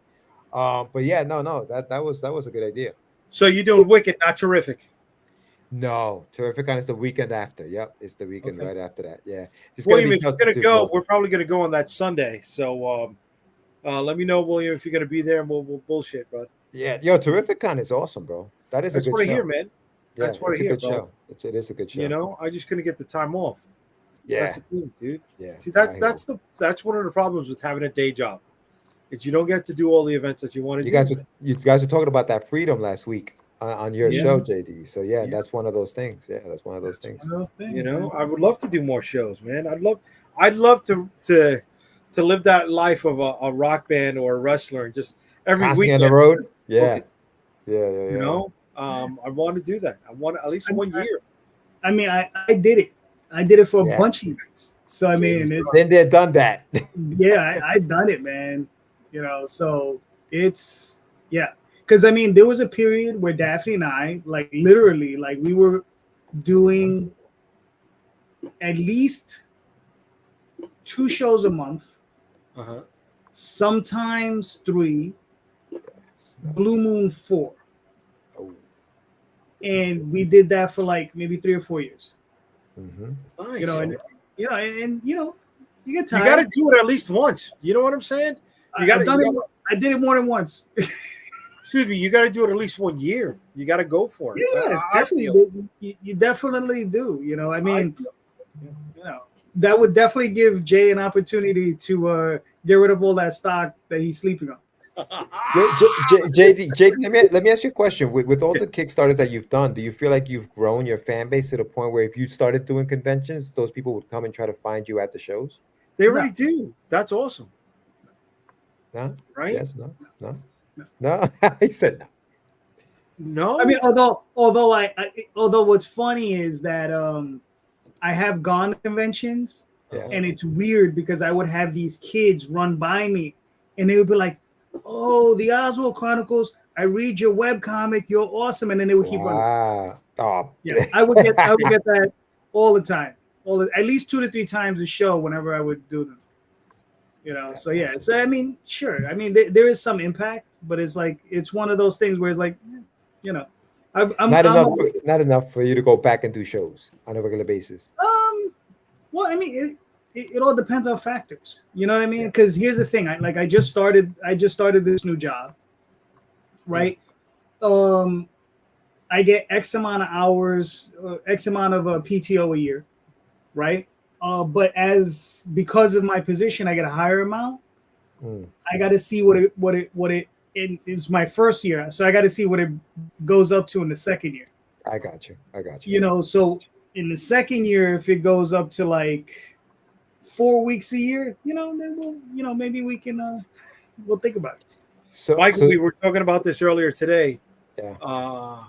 Speaker 2: But yeah, no, that was a good idea.
Speaker 1: So you're doing Wicked, not Terrific?
Speaker 2: No, Terrificon is the weekend after. Yep, it's the weekend right after that. Yeah,
Speaker 1: William, if you're gonna go, we're probably gonna go on that Sunday. So let me know, William, if you're gonna be there, and we'll bullshit, bud.
Speaker 2: Yeah, yo, Terrificon is awesome, bro. That's a good show. That's what I hear,
Speaker 1: man.
Speaker 2: Yeah,
Speaker 1: that's what I hear, bro.
Speaker 2: It is a good show.
Speaker 1: I just couldn't get the time off.
Speaker 2: Yeah,
Speaker 1: that's the thing, dude.
Speaker 2: Yeah,
Speaker 1: see that's one of the problems with having a day job. Is you don't get to do all the events that you want to do.
Speaker 2: You guys were talking about that freedom last week on your show, JD. So yeah, that's one of those things. Yeah, that's one of those things.
Speaker 1: I would love to do more shows, man. I'd love to live that life of a rock band or a wrestler, and just every week
Speaker 2: on the road. Yeah.
Speaker 1: I want to do that. I want at least 1 year.
Speaker 3: I mean, I did it. I did it for a bunch of years. So I mean, it's
Speaker 2: been there, done that.
Speaker 3: Yeah, I've done it, man. So it's because I mean, there was a period where Daphne and I, like, literally, like, we were doing at least 2 shows a month, sometimes 3, Blue Moon 4. And we did that for like maybe 3 or 4 years.
Speaker 1: Nice.
Speaker 3: You get tired.
Speaker 1: You got to do it at least once. You know what I'm saying? I
Speaker 3: did it more than once.
Speaker 1: Excuse me. You got to do it at least 1 year. You got to go for it.
Speaker 3: Yeah, definitely. You definitely do. I mean, that would definitely give Jay an opportunity to get rid of all that stock that he's sleeping on.
Speaker 2: JD, let me ask you a question. With all the Kickstarters that you've done, do you feel like you've grown your fan base to the point where if you started doing conventions, those people would come and try to find you at the shows?
Speaker 1: They already do. That's awesome.
Speaker 2: No?
Speaker 1: Right?
Speaker 2: Yes, no. He said no.
Speaker 1: No.
Speaker 3: I mean, although what's funny is that I have gone to conventions, and it's weird because I would have these kids run by me, and they would be like, "Oh, the Oswald Chronicles! I read your webcomic. You're awesome!" And then they would keep running.
Speaker 2: Oh.
Speaker 3: Yeah, I would get that all the time, at least 2 to 3 times a show whenever I would do them. You know,
Speaker 2: That's
Speaker 3: so yeah.
Speaker 2: awesome.
Speaker 3: So I mean, sure. I mean, there is some impact, but it's like it's one of those things where it's like, you know,
Speaker 2: Not enough for you to go back and do shows on a regular basis.
Speaker 3: Well, I mean, it all depends on factors. You know what I mean?
Speaker 2: Yeah.
Speaker 3: Because here's the thing. I just started this new job, right? I get X amount of hours, X amount of PTO a year, right? But because of my position, I get a higher amount. I got to see it is my first year, so I got to see what it goes up to in the second year.
Speaker 2: I got you.
Speaker 3: You know, so in the second year, if it goes up to like 4 weeks a year, you know, then maybe we can we'll think about it.
Speaker 1: So, Michael, we were talking about this earlier today.
Speaker 2: Yeah.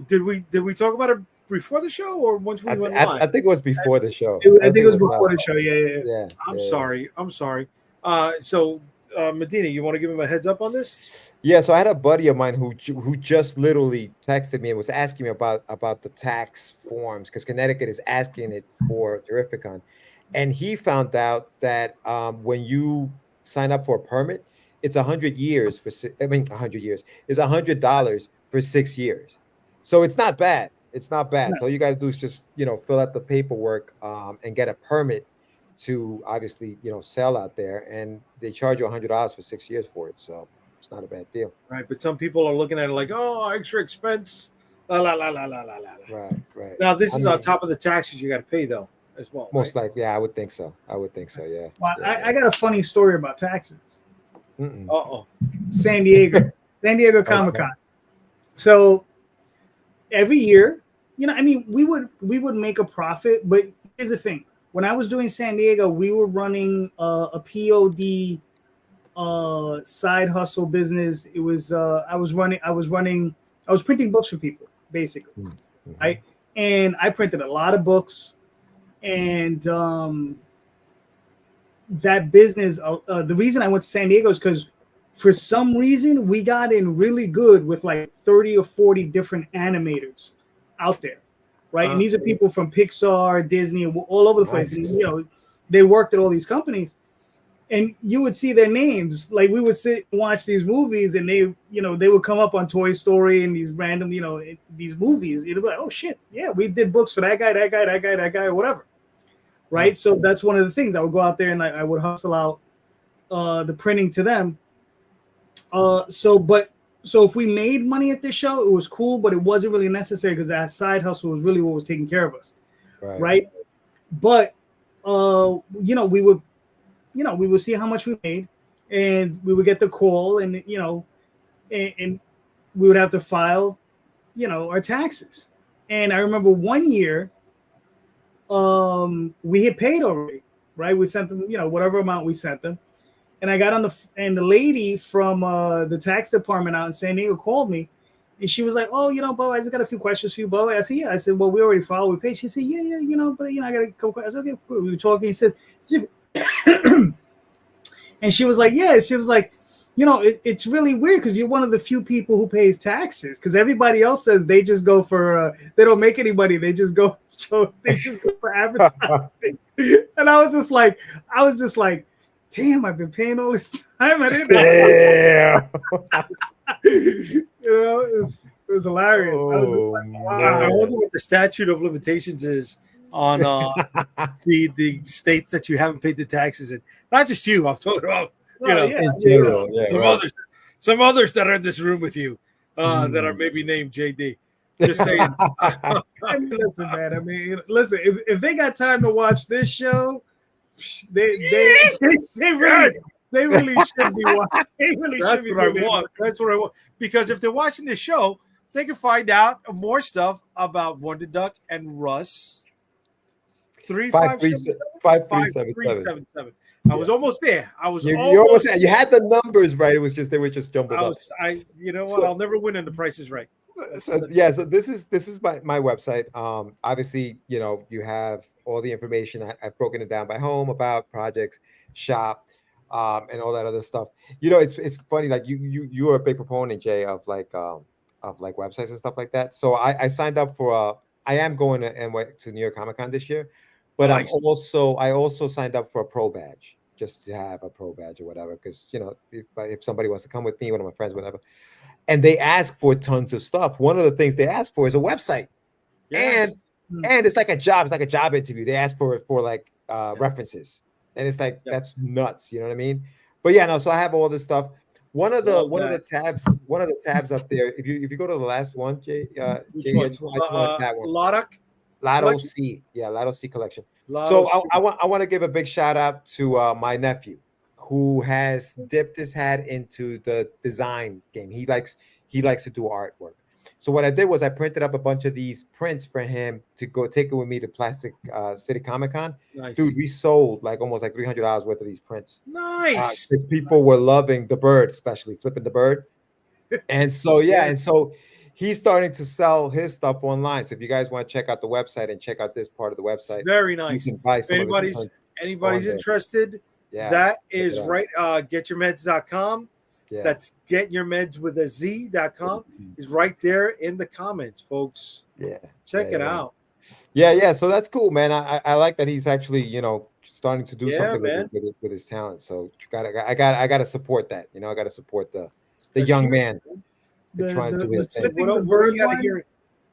Speaker 1: Did we talk about it before the show or once we went live?
Speaker 2: I think it was before the show.
Speaker 3: I think it was before the show. Yeah.
Speaker 1: I'm sorry. So Medina, you want to give him a heads up on this?
Speaker 2: Yeah, so I had a buddy of mine who just literally texted me and was asking me about the tax forms because Connecticut is asking it for Terrificon, and he found out that when you sign up for a permit, it's 100 years for 100 years is $100 for 6 years, so it's not bad. It's not bad. So all you got to do is just fill out the paperwork and get a permit to obviously sell out there, and they charge you $100 for 6 years for it. So it's not a bad deal.
Speaker 1: Right, but some people are looking at it like, oh, extra expense. La la la la la la la.
Speaker 2: Right.
Speaker 1: Now this is on top of the taxes you got to pay though, as well.
Speaker 2: Most likely, yeah, I would think so. Yeah.
Speaker 3: Well, I got a funny story about taxes. San Diego Comic-Con. So every year, I mean, we would make a profit, but here's the thing. When I was doing San Diego, we were running a POD side hustle business. It was I was printing books for people, basically.
Speaker 2: Mm-hmm.
Speaker 3: Right? And I printed a lot of books, and that business, the reason I went to San Diego is because for some reason we got in really good with like 30 or 40 different animators out there, right? And these are people from Pixar, Disney, all over the place. And, they worked at all these companies, and you would see their names. Like we would sit and watch these movies, and they would come up on Toy Story and these random, these movies. You'd be like, oh shit, yeah, we did books for that guy, or whatever. Right. So that's one of the things. I would go out there and I would hustle out the printing to them. So if we made money at this show, it was cool, but it wasn't really necessary because that side hustle was really what was taking care of us. Right. But we would see how much we made, and we would get the call, and and we would have to file our taxes. And I remember one year we had paid already, right? We sent them, whatever amount we sent them. And I got on and the lady from the tax department out in San Diego called me, and she was like, "Oh, Bo, I just got a few questions for you, Bo." I said, "Yeah." I said, "Well, we already filed, we paid." She said, "Yeah, but I got a couple questions." I said, "Okay, cool." We were talking. He says, and she was like, "Yeah." She was like, it's really weird because you're one of the few people who pays taxes, because everybody else says they just go for they don't make any money, they just go for advertising." And I was just like, damn, I've been paying all this time. I didn't know. It was hilarious.
Speaker 1: I was just like, wow. I wonder what the statute of limitations is on the states that you haven't paid the taxes in. Not just you, I'm talking about
Speaker 2: in general.
Speaker 1: Some others that are in this room with you that are maybe named JD. Just saying.
Speaker 3: Listen, man. I mean, if they got time to watch this show, they really should be watching.
Speaker 1: That's what I want. That's what I want. Because if they're watching this show, they can find out more stuff about Wonder Duck and Russ. 5377. I was almost there.
Speaker 2: You almost there. You had the numbers right. It was just they were just jumbled up.
Speaker 1: I'll never win in The Price is Right.
Speaker 2: So this is my website. Obviously, you have all the information. I've broken it down by home, about projects, shop, and all that other stuff. It's funny, like you are a big proponent, Jay, of websites and stuff like that. So I signed up for I am going to New York Comic Con this year, but I also signed up for a pro badge just to have a pro badge or whatever. Because if somebody wants to come with me, one of my friends, whatever, and they ask for tons of stuff. One of the things they ask for is a website,
Speaker 1: Yes.
Speaker 2: and it's like a job. It's like a job interview. They ask for like references, and it's like that's nuts. You know what I mean? But yeah, no. So I have all this stuff. One of the tabs up there. If you go to the last one, Jay, I just want that one. Lotto C, Lotto C collection. I want to give a big shout out to my nephew, who has dipped his hat into the design game. He likes to do artwork. So what I did was I printed up a bunch of these prints for him to go take it with me to Plastic City Comic Con.
Speaker 1: Nice.
Speaker 2: Dude, we sold almost $300 worth of these prints.
Speaker 1: Nice.
Speaker 2: Because people were loving the bird, especially flipping the bird. And so and so he's starting to sell his stuff online. So if you guys want to check out the website and check out this part of the website,
Speaker 1: very nice.
Speaker 2: You can buy some
Speaker 1: anybody's interested, that is right. Getyourmeds.com. Yeah. That's getyourmeds with a Z.com is right there in the comments, folks.
Speaker 2: Yeah.
Speaker 1: Check it out.
Speaker 2: Yeah. So that's cool, man. I like that he's actually, starting to do something with his talent. So I got to support that. I got to support the young man. Trying to do his thing.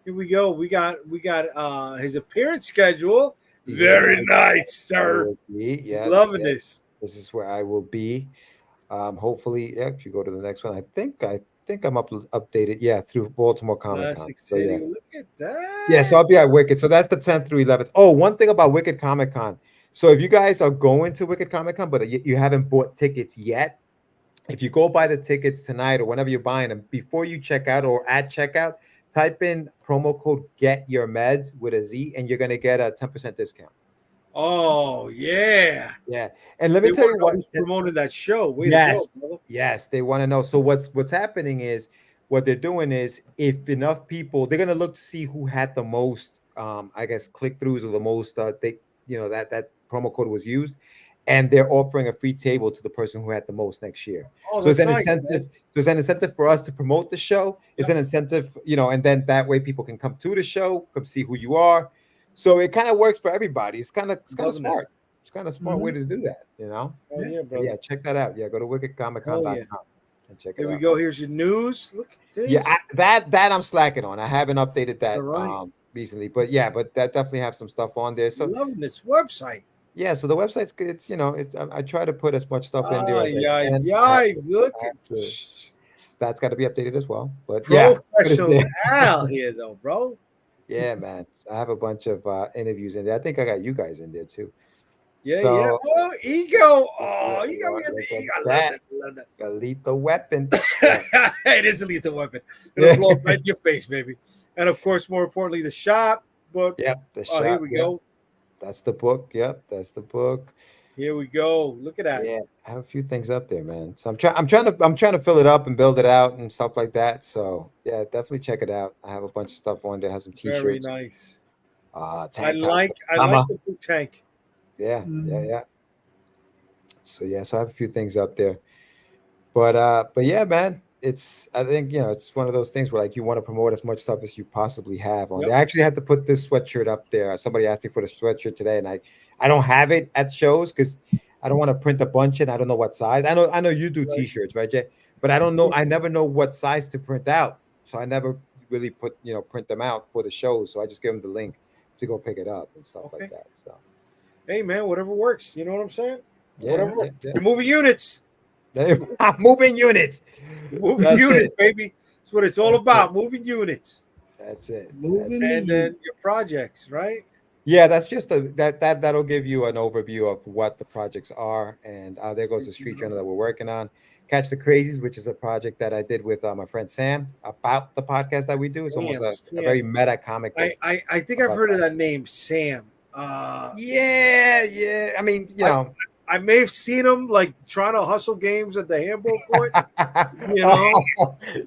Speaker 1: Here we go. We got his appearance schedule. Very nice, sir.
Speaker 2: Yes,
Speaker 1: loving this.
Speaker 2: This is where I will be. Hopefully, if you go to the next one, I think I'm updated. Through Baltimore Comic Con. So,
Speaker 1: look at that.
Speaker 2: Yeah, so I'll be at Wicked. So that's the 10th through 11th. Oh, one thing about Wicked Comic Con. So if you guys are going to Wicked Comic Con, but you haven't bought tickets yet, if you go buy the tickets tonight or whenever you're buying them, before you check out or at checkout, type in promo code Get Your Meds with a Z, and you're gonna get a 10% discount.
Speaker 1: Oh yeah.
Speaker 2: And let me tell you
Speaker 1: who's promoting that show.
Speaker 2: Yes, they want to know. So what's happening is what they're doing is if enough people, they're gonna look to see who had the most, click-throughs or the most that promo code was used. And they're offering a free table to the person who had the most next year. So it's an incentive. Man. So it's an incentive for us to promote the show. It's an incentive, and then that way people can come to the show, come see who you are. So it kind of works for everybody. It's kind of smart. It's kind of smart way to do that,
Speaker 1: Oh, yeah, bro.
Speaker 2: Yeah, check that out. Yeah, go to wickedcomiccon.com and check it out.
Speaker 1: Here we go. Here's your news. Look at this.
Speaker 2: Yeah, that I'm slacking on. I haven't updated that recently, but that definitely have some stuff on there. So
Speaker 1: loving this website.
Speaker 2: Yeah, so the website's good. It's I try to put as much stuff in there as I can.
Speaker 1: Look at
Speaker 2: that's got to be updated as well. But
Speaker 1: professional Al here though, bro.
Speaker 2: Yeah, man. I have a bunch of interviews in there. I think I got you guys in there too.
Speaker 1: Yeah. Oh, ego. Oh, ego. We got the ego. I love that.
Speaker 2: A lethal weapon.
Speaker 1: It is a lethal weapon. It'll blow up right in your face, baby. And of course, more importantly, the shop. But
Speaker 2: the shop.
Speaker 1: Here we go.
Speaker 2: That's the book. Yep, that's the book.
Speaker 1: Here we go. Look at that.
Speaker 2: Yeah, I have a few things up there, man. So I'm trying to fill it up and build it out and stuff like that. So yeah, definitely check it out. I have a bunch of stuff on there. I have some t-shirts.
Speaker 1: Very nice.
Speaker 2: I
Speaker 1: like the blue tank.
Speaker 2: Yeah. So I have a few things up there. But yeah, man. I think it's one of those things where you want to promote as much stuff as you possibly have on. Yep. I actually had to put this sweatshirt up there. Somebody asked me for the sweatshirt today, and I don't have it at shows because I don't want to print a bunch and I don't know what size. I know you do t-shirts, right, Jay? But I don't know. I never know what size to print out, so I never really print them out for the shows. So I just give them the link to go pick it up and stuff like that. So
Speaker 1: hey, man, whatever works. You know what I'm saying?
Speaker 2: Yeah.
Speaker 1: Whatever works. You're moving units.
Speaker 2: Moving units.
Speaker 1: Moving units, baby. That's what it's all about. Moving units.
Speaker 2: That's it.
Speaker 1: And then your projects, right?
Speaker 2: Yeah, that's just that'll give you an overview of what the projects are. And there goes the Street Journal that we're working on. Catch the Crazies, which is a project that I did with my friend Sam about the podcast that we do. It's almost a very meta comic.
Speaker 1: I think I've heard of that name, Sam.
Speaker 2: Yeah. I mean,
Speaker 1: I may have seen him trying to hustle games at the handball court.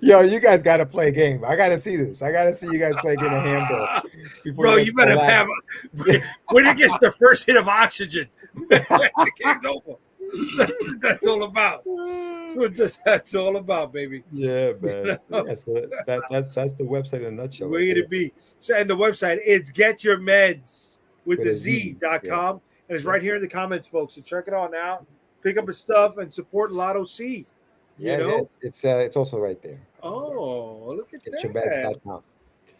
Speaker 2: Yo, you guys got to play a game. I got to see this. I got to see you guys play a game of handball.
Speaker 1: Bro, you better have when he gets the first hit of oxygen, the game's over. That's all about. That's all about, baby.
Speaker 2: Yeah, man. Yeah, so that's the website in a nutshell.
Speaker 1: Where to be. So, and the website is Get Your Meds with the Z.com. And it's right here in the comments, folks. So check it out now. pick up his stuff, and support Lotto C. You know,
Speaker 2: it's also right there.
Speaker 1: Oh, look at that!
Speaker 2: Getchourbets.com.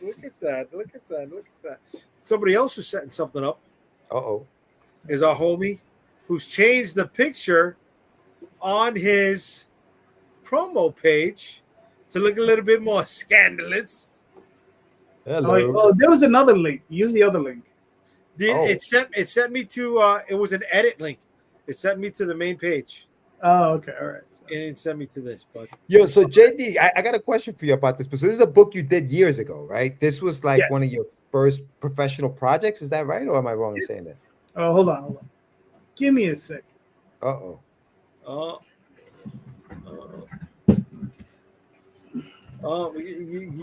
Speaker 1: Look at that! Look at that! Look at that! Somebody else who's setting something up is our homie, who's changed the picture on his promo page to look a little bit more scandalous.
Speaker 2: Hello.
Speaker 3: Oh, there was another link. Use the other link.
Speaker 1: It sent me to it was an edit link. It sent me to the main page.
Speaker 3: Oh, okay, all right. So.
Speaker 1: It didn't send me to this, but
Speaker 2: so JD, I got a question for you about this. Because this is a book you did years ago, right? This was like one of your first professional projects. Is that right, or am I wrong in saying that?
Speaker 3: Oh, hold on. Give me a sec.
Speaker 1: You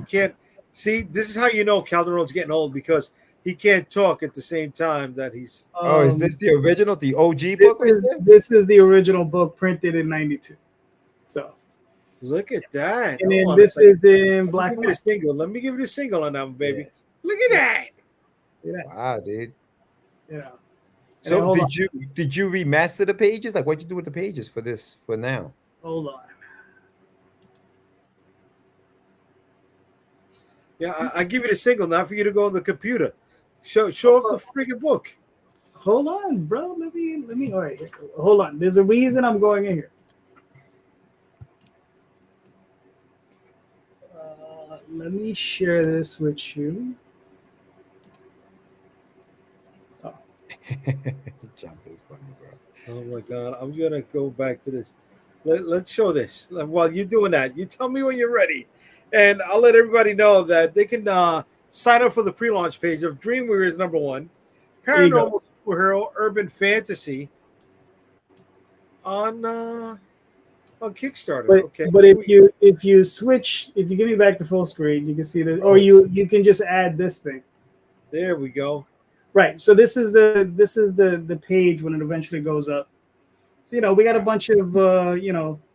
Speaker 1: can't see. This is how you know Calderon's getting old, because he can't talk at the same time that he's.
Speaker 2: Is this the original, the OG book right there?
Speaker 3: This is the original book printed in '92. So
Speaker 1: look at that.
Speaker 3: And then this is in black and white.
Speaker 1: Let me give you a single on that one, baby. Yeah. Look at that.
Speaker 2: Wow, dude.
Speaker 3: Yeah.
Speaker 2: So did you remaster the pages? Like, what'd you do with the pages for this for now?
Speaker 3: Hold on.
Speaker 1: Yeah, I give you the single now for you to go on the computer. Show off the freaking book.
Speaker 3: Hold on, bro. Let me. All right, hold on. There's a reason I'm going in here. Let me share this with you.
Speaker 2: Oh. Jump is funny, bro.
Speaker 1: Oh my God, I'm gonna go back to this. Let's show this. While you're doing that, you tell me when you're ready. And I'll let everybody know that they can sign up for the pre-launch page of Dreamweaver is #1, Paranormal Superhero Urban Fantasy on Kickstarter.
Speaker 3: But if you switch, if you give me back to full screen, you can see that, or you can just add this thing.
Speaker 1: There we go.
Speaker 3: Right. So this is the page when it eventually goes up. So we got a bunch of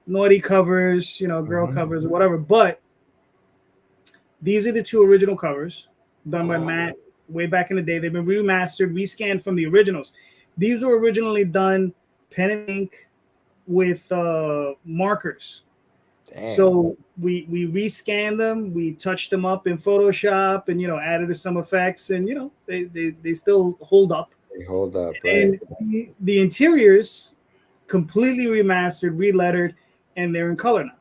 Speaker 3: naughty covers, girl covers or whatever, but these are the two original covers done by Matt way back in the day. They've been remastered, rescanned from the originals. These were originally done pen and ink with markers. Damn. So we rescanned them, we touched them up in Photoshop, and added some effects, and they still hold up.
Speaker 2: They hold up, right?
Speaker 3: And the interiors completely remastered, relettered, and they're in color now.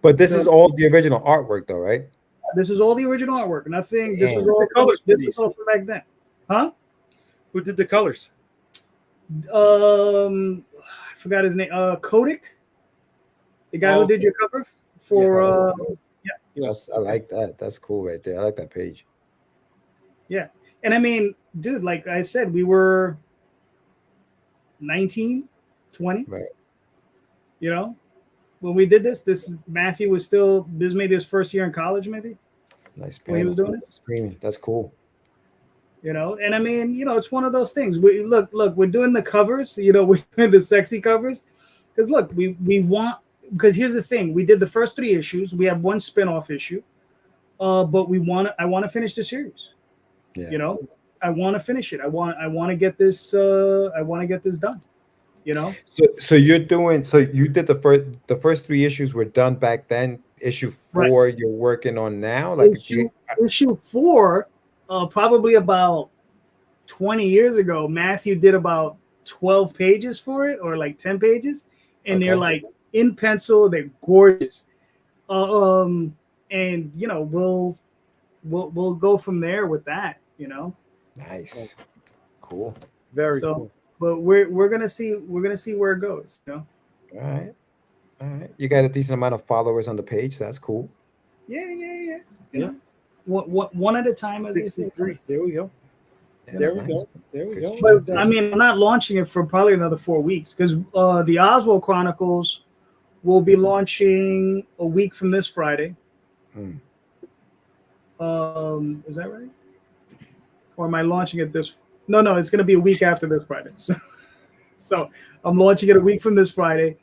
Speaker 2: But this is all the original artwork, though, right?
Speaker 3: This is all the original artwork. Nothing. This is all colors. This is all from back then, huh?
Speaker 1: Who did the colors?
Speaker 3: I forgot his name. Kodak, the guy who did your cover for.
Speaker 2: Yes, I like that. That's cool right there. I like that page.
Speaker 3: Yeah, and I mean, dude, like I said, we were 19, 20.
Speaker 2: Right.
Speaker 3: When we did this Matthew was still, this maybe his first year in college, maybe.
Speaker 2: Nice.
Speaker 3: When he was doing this.
Speaker 2: Screaming. That's cool.
Speaker 3: And I mean, it's one of those things. We look, we're doing the covers, we're doing the sexy covers. Because look, we want, because here's the thing, we did the first 3 issues. We have 1 spin-off issue. But I want to finish the series. Yeah. I want to finish it. I want to get this done.
Speaker 2: So you're doing, so you did the first 3 issues were done back then. Issue 4 you're working on now, like
Speaker 3: issue 4, probably about 20 years ago. Matthew did about 12 pages for it, or like 10 pages, and they're like in pencil. They're gorgeous, and we'll go from there with that.
Speaker 2: Nice, cool,
Speaker 1: very cool.
Speaker 3: But we're gonna see where it goes.
Speaker 2: All right. You got a decent amount of followers on the page. So that's cool.
Speaker 3: Yeah. One at a time.
Speaker 1: 63. There we go. There we go.
Speaker 3: But I mean, I'm not launching it for probably another 4 weeks, because the Oswald Chronicles will be launching a week from this Friday. Is that right? Or am I launching it this? No, it's going to be a week after this Friday. So I'm launching it a week from this Friday.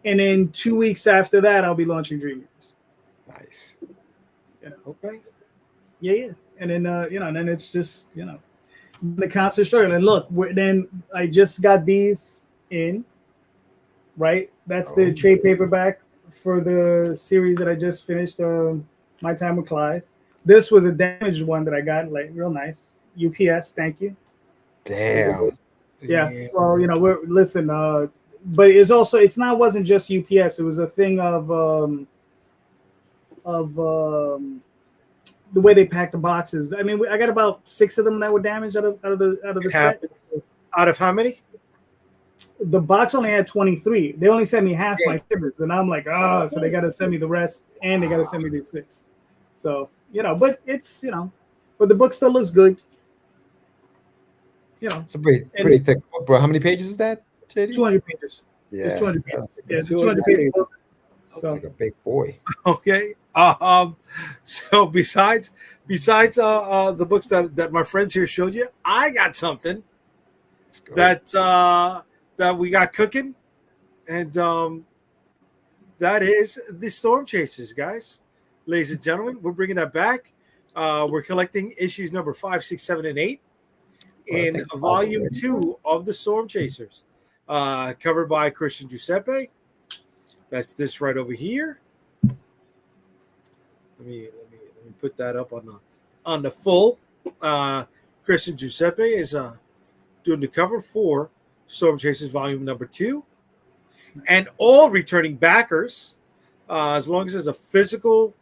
Speaker 3: And then 2 weeks after that, I'll be launching Dreamweavers.
Speaker 2: Nice.
Speaker 1: Okay.
Speaker 3: Yeah. And then, and then it's just, the constant struggle. And look, then I just got these in, right? That's the trade paperback for the series that I just finished, My Time with Clive. This was a damaged one that I got, like real nice. UPS, thank you.
Speaker 2: Damn.
Speaker 3: Yeah. Well, we're listen, but wasn't just UPS. It was a thing of the way they packed the boxes. I mean, I got about 6 of them that were damaged out of the set.
Speaker 1: Out of how many?
Speaker 3: The box only had 23. They only sent me half my shivers, and I'm like, so they got to send me the rest, and they got to send me the 6. So but it's but the book still looks good.
Speaker 2: It's a pretty thick book, bro. How many pages is that, JD?
Speaker 3: 200 pages.
Speaker 2: Yeah,
Speaker 3: it's 200 pages. Yeah, it's
Speaker 1: 200
Speaker 3: pages.
Speaker 2: Looks like a big boy.
Speaker 1: Okay. So besides the books that my friends here showed you, I got something that we got cooking, and that is the Storm Chasers, guys. Ladies and gentlemen, we're bringing that back. We're collecting issues number 5, 6, 7, and 8 in volume 2 of the Storm Chasers, covered by Christian Giuseppe. That's this right over here. Let me put that up on the full. Christian Giuseppe is doing the cover for Storm Chasers volume number 2, and all returning backers, as long as there's a physical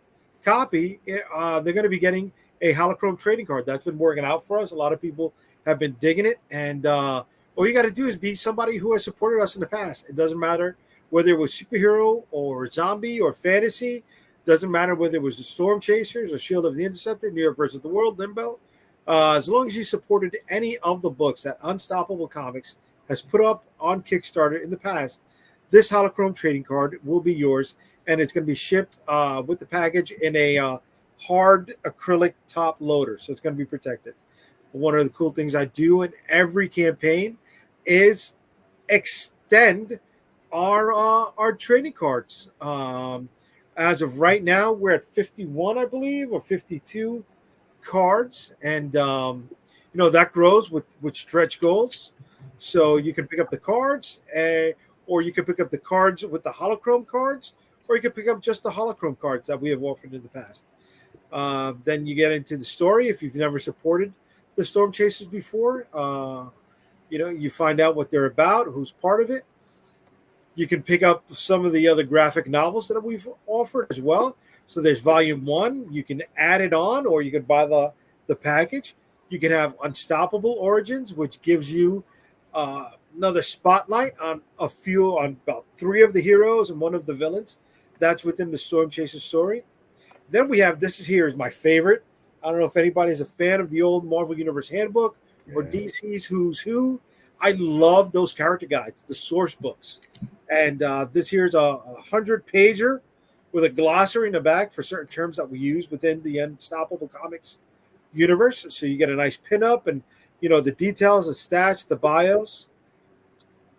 Speaker 1: copy, they're going to be getting a holochrome trading card. That's been working out for us. A lot of people have been digging it, and all you got to do is be somebody who has supported us in the past. It doesn't matter whether it was superhero or zombie or fantasy. Doesn't matter whether it was the Storm Chasers or Shield of the Interceptor, New York versus the World, Limbo. As long as you supported any of the books that Unstoppable Comics has put up on Kickstarter in the past, this holochrome trading card will be yours, and it's going to be shipped with the package in a hard acrylic top loader, so it's going to be protected. One of the cool things I do in every campaign is extend our trading cards. As of right now, we're at 51, I believe, or 52 cards, and that grows with stretch goals. So you can pick up the cards, or you can pick up the cards with the holochrome cards, or you can pick up just the holochrome cards that we have offered in the past. Then you get into the story. If you've never supported the Storm Chasers before, you find out what they're about, who's part of it. You can pick up some of the other graphic novels that we've offered as well. So there's volume 1. You can add it on, or you can buy the package. You can have Unstoppable Origins, which gives you another spotlight on about 3 of the heroes and 1 of the villains. That's within the Storm Chasers story. Then we have, this is my favorite. I don't know if anybody's a fan of the old Marvel Universe Handbook or DC's Who's Who. I love those character guides, the source books. And this here's a 100-pager with a glossary in the back for certain terms that we use within the Unstoppable Comics universe. So you get a nice pinup and, the details, the stats, the bios.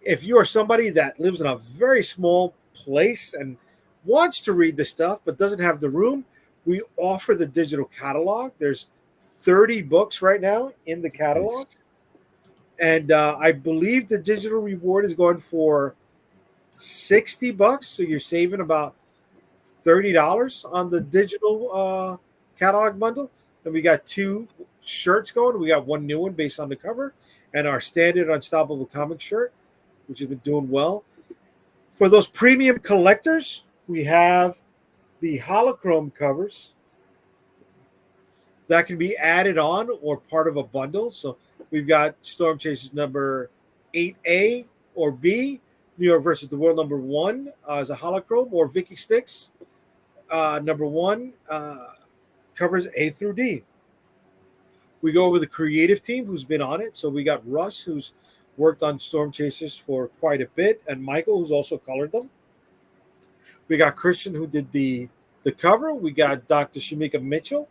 Speaker 1: If you are somebody that lives in a very small place and wants to read the stuff but doesn't have the room, we offer the digital catalog. There's 30 books right now in the catalog. Nice. And I believe the digital reward is going for $60, so you're saving about $30 on the digital catalog bundle. And we got 2 shirts going. We got 1 new one based on the cover, and our standard Unstoppable Comics shirt, which has been doing well. For those premium collectors, we have the holochrome covers that can be added on or part of a bundle. So we've got Storm Chasers number 8A or B, New York versus the World number 1 as a holochrome, or Vicky Sticks number 1 covers A through D. We go over the creative team who's been on it. So we got Russ, who's worked on Storm Chasers for quite a bit, and Michael, who's also colored them. We got Christian, who did the cover. We got Dr. Shamika Mitchell,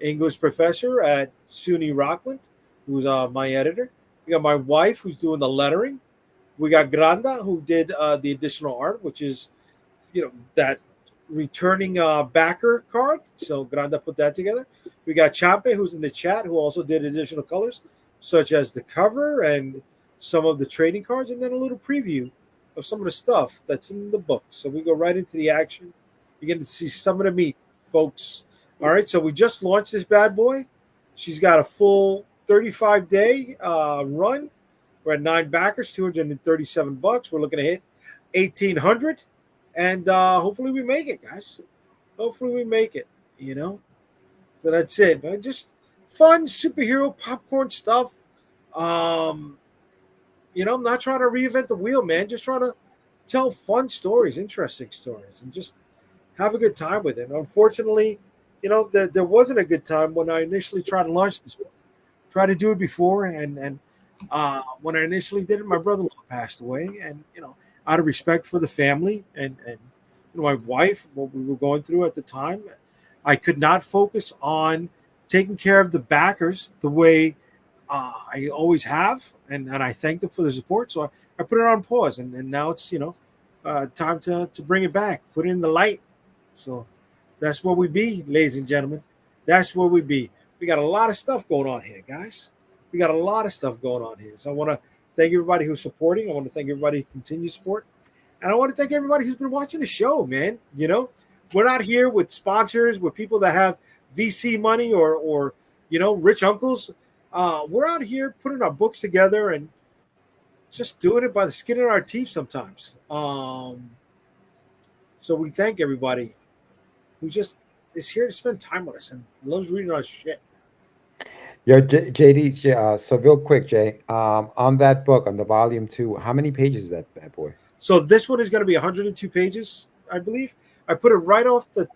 Speaker 1: English professor at SUNY Rockland, who's my editor. We got my wife, who's doing the lettering. We got Granda, who did the additional art, which is, that returning backer card. So Granda put that together. We got Champe, who's in the chat, who also did additional colors, such as the cover and some of the trading cards, and then a little preview of some of the stuff that's in the book. So we go right into the action. You're going to see some of the meat, folks. All right, so we just launched this bad boy. She's got a full 35-day run. We're at 9 backers, $237. We're looking to hit 1,800, and hopefully we make it, guys. Hopefully we make it. So that's it. Just fun superhero popcorn stuff. I'm not trying to reinvent the wheel, man. Just trying to tell fun stories, interesting stories, and just have a good time with it. Unfortunately, there wasn't a good time when I initially tried to launch this book. Tried to do it before, and when I initially did it, my brother-in-law passed away, and out of respect for the family and my wife, what we were going through at the time, I could not focus on taking care of the backers the way I always have, and I thank them for the support. So I put it on pause, and now it's time to bring it back, put it in the light. So that's where we be, ladies and gentlemen. That's where we be. We got a lot of stuff going on here, guys. We got a lot of stuff going on here. So I want to thank everybody who's supporting. I want to thank everybody who continues support. And I want to thank everybody who's been watching the show, man. We're not here with sponsors, with people that have VC money or rich uncles. We're out here putting our books together and just doing it by the skin of our teeth sometimes. So we thank everybody who just is here to spend time with us and loves reading our shit.
Speaker 2: Yo, JD, so real quick, Jay, on that book, on the volume 2, how many pages is that bad boy?
Speaker 1: So this one is going to be 102 pages, I believe. I put it right on the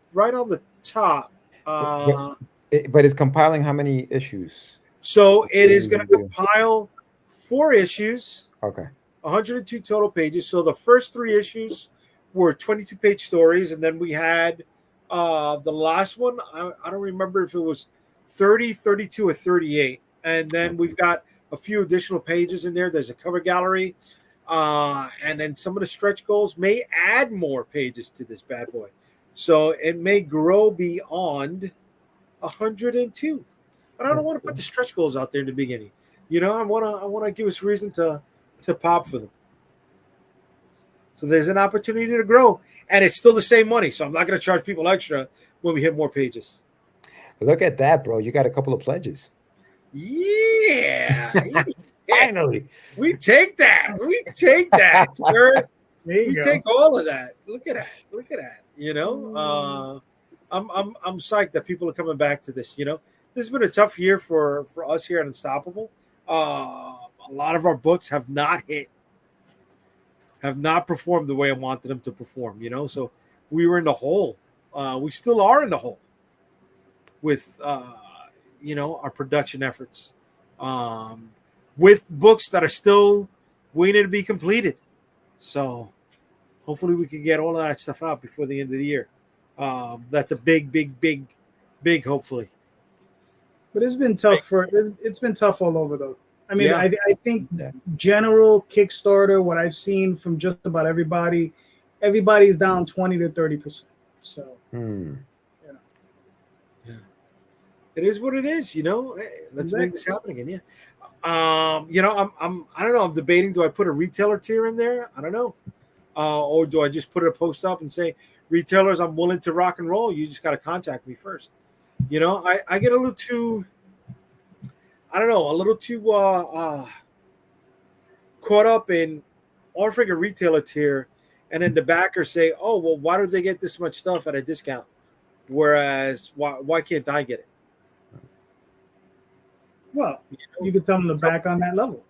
Speaker 1: top.
Speaker 2: But it's compiling how many issues?
Speaker 1: So it is going to compile 4 issues.
Speaker 2: Okay.
Speaker 1: 102 total pages. So the first 3 issues were 22-page stories, and then we had the last one. I don't remember if it was 30, 32, or 38. And then we've got a few additional pages in there. There's a cover gallery. And then some of the stretch goals may add more pages to this bad boy. So it may grow beyond 102. But I don't want to put the stretch goals out there in the beginning. I want to give us reason to pop for them. So there's an opportunity to grow. And it's still the same money. So I'm not going to charge people extra when we hit more pages.
Speaker 2: Look at that, bro. You got a couple of pledges.
Speaker 1: Yeah.
Speaker 2: Finally.
Speaker 1: We take that. We take that, sir. We take all of that. Look at that. Look at that. I'm psyched that people are coming back to this. This has been a tough year for us here at Unstoppable. A lot of our books have not performed the way I wanted them to perform. So we were in the hole. We still are in the hole with our production efforts. With books that are still waiting to be completed. So hopefully we can get all of that stuff out before the end of the year. That's a big hopefully.
Speaker 3: But it's been tough it's been tough all over though. I mean, yeah. I think general Kickstarter, what I've seen from just about everybody's down 20 to 30%. So
Speaker 1: yeah. It is what it is, Let's make this happen again. Yeah. I don't know. I'm debating. Do I put a retailer tier in there? I don't know. Or do I just put a post up and say, retailers, I'm willing to rock and roll. You just got to contact me first. I get a little too, caught up in offering a retailer tier, and then the backers say, oh, well, why do they get this much stuff at a discount? Whereas why can't I get it?
Speaker 3: Well, you could tell them to back on that level.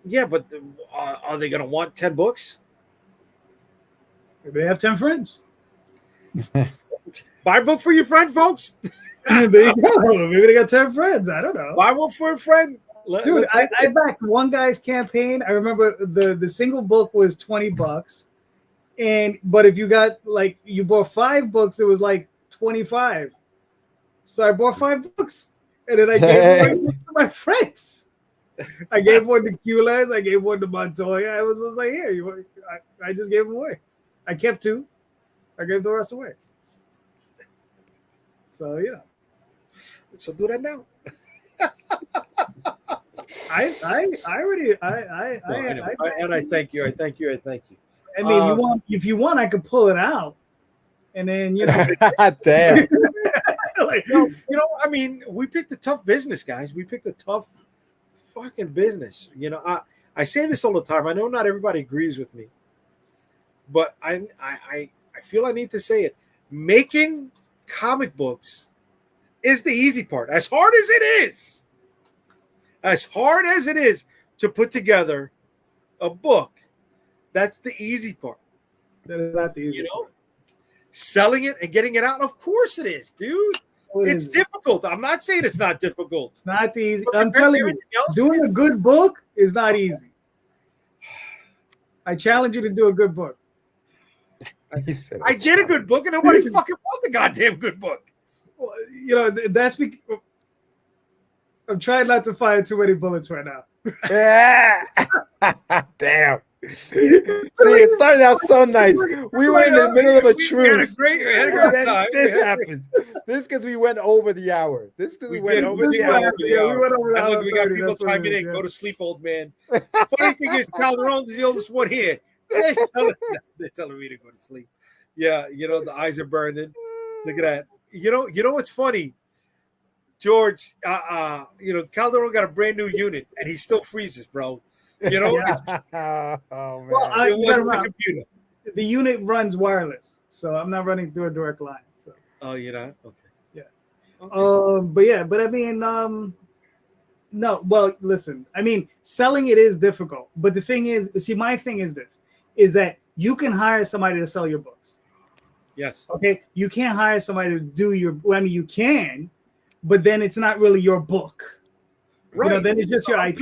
Speaker 1: Yeah, but are they going to want 10 books?
Speaker 3: Maybe they have 10 friends.
Speaker 1: Buy a book for your friend, folks.
Speaker 3: There you go. Maybe they got 10 friends. I don't know.
Speaker 1: Buy one for a friend.
Speaker 3: Dude, I backed one guy's campaign. I remember the single book was $20. But if you you bought 5 books, it was like 25. So I bought 5 books. And then I gave one to my friends. I gave one to Cules. I gave one to Montoya. I was just like, here, I just gave them away. I kept 2. I gave the rest away. So,
Speaker 1: So do that now. I thank you. I thank you. I thank you.
Speaker 3: I mean, if you want, I could pull it out, and then
Speaker 2: damn.
Speaker 3: like,
Speaker 1: I mean, we picked a tough business, guys. We picked a tough fucking business. I say this all the time. I know not everybody agrees with me, but I feel I need to say it. Making comic books is the easy part. As hard as it is to put together a book, that's the easy part.
Speaker 3: That is not the easy part.
Speaker 1: Selling it and getting it out, of course it is, dude. It's difficult. I'm not saying it's not difficult.
Speaker 3: It's not the easy. I'm telling you, doing a good book is not easy. I challenge you to do a good book.
Speaker 1: I did a good book, and nobody fucking bought the goddamn good book.
Speaker 3: Well, that's because I'm trying not to fire too many bullets right now.
Speaker 2: Damn. See, it started out so nice. We were in the middle of a truce.
Speaker 1: We had a great time.
Speaker 2: This happened. This because we went over the hour. This because we went over the hour.
Speaker 3: We went over the hour.
Speaker 1: Look, we got people chiming in. Go to sleep, old man. Funny thing is, Calderon's the oldest one here. They're telling me to go to sleep. Yeah, the eyes are burning. Look at that. You know what's funny? George, Calderon got a brand new unit, and he still freezes, bro. Oh, man.
Speaker 3: Well,
Speaker 1: it wasn't the computer.
Speaker 3: The unit runs wireless, so I'm not running through a direct line. So.
Speaker 1: Oh, you're not? Okay.
Speaker 3: Yeah. Okay. But I mean, no. Well, listen. I mean, selling it is difficult, but the thing is, my thing is this: is that you can hire somebody to sell your books.
Speaker 1: Yes.
Speaker 3: Okay. You can't hire somebody to do your. I mean, you can, but then it's not really your book.
Speaker 1: Right.
Speaker 3: Then it's just your IP.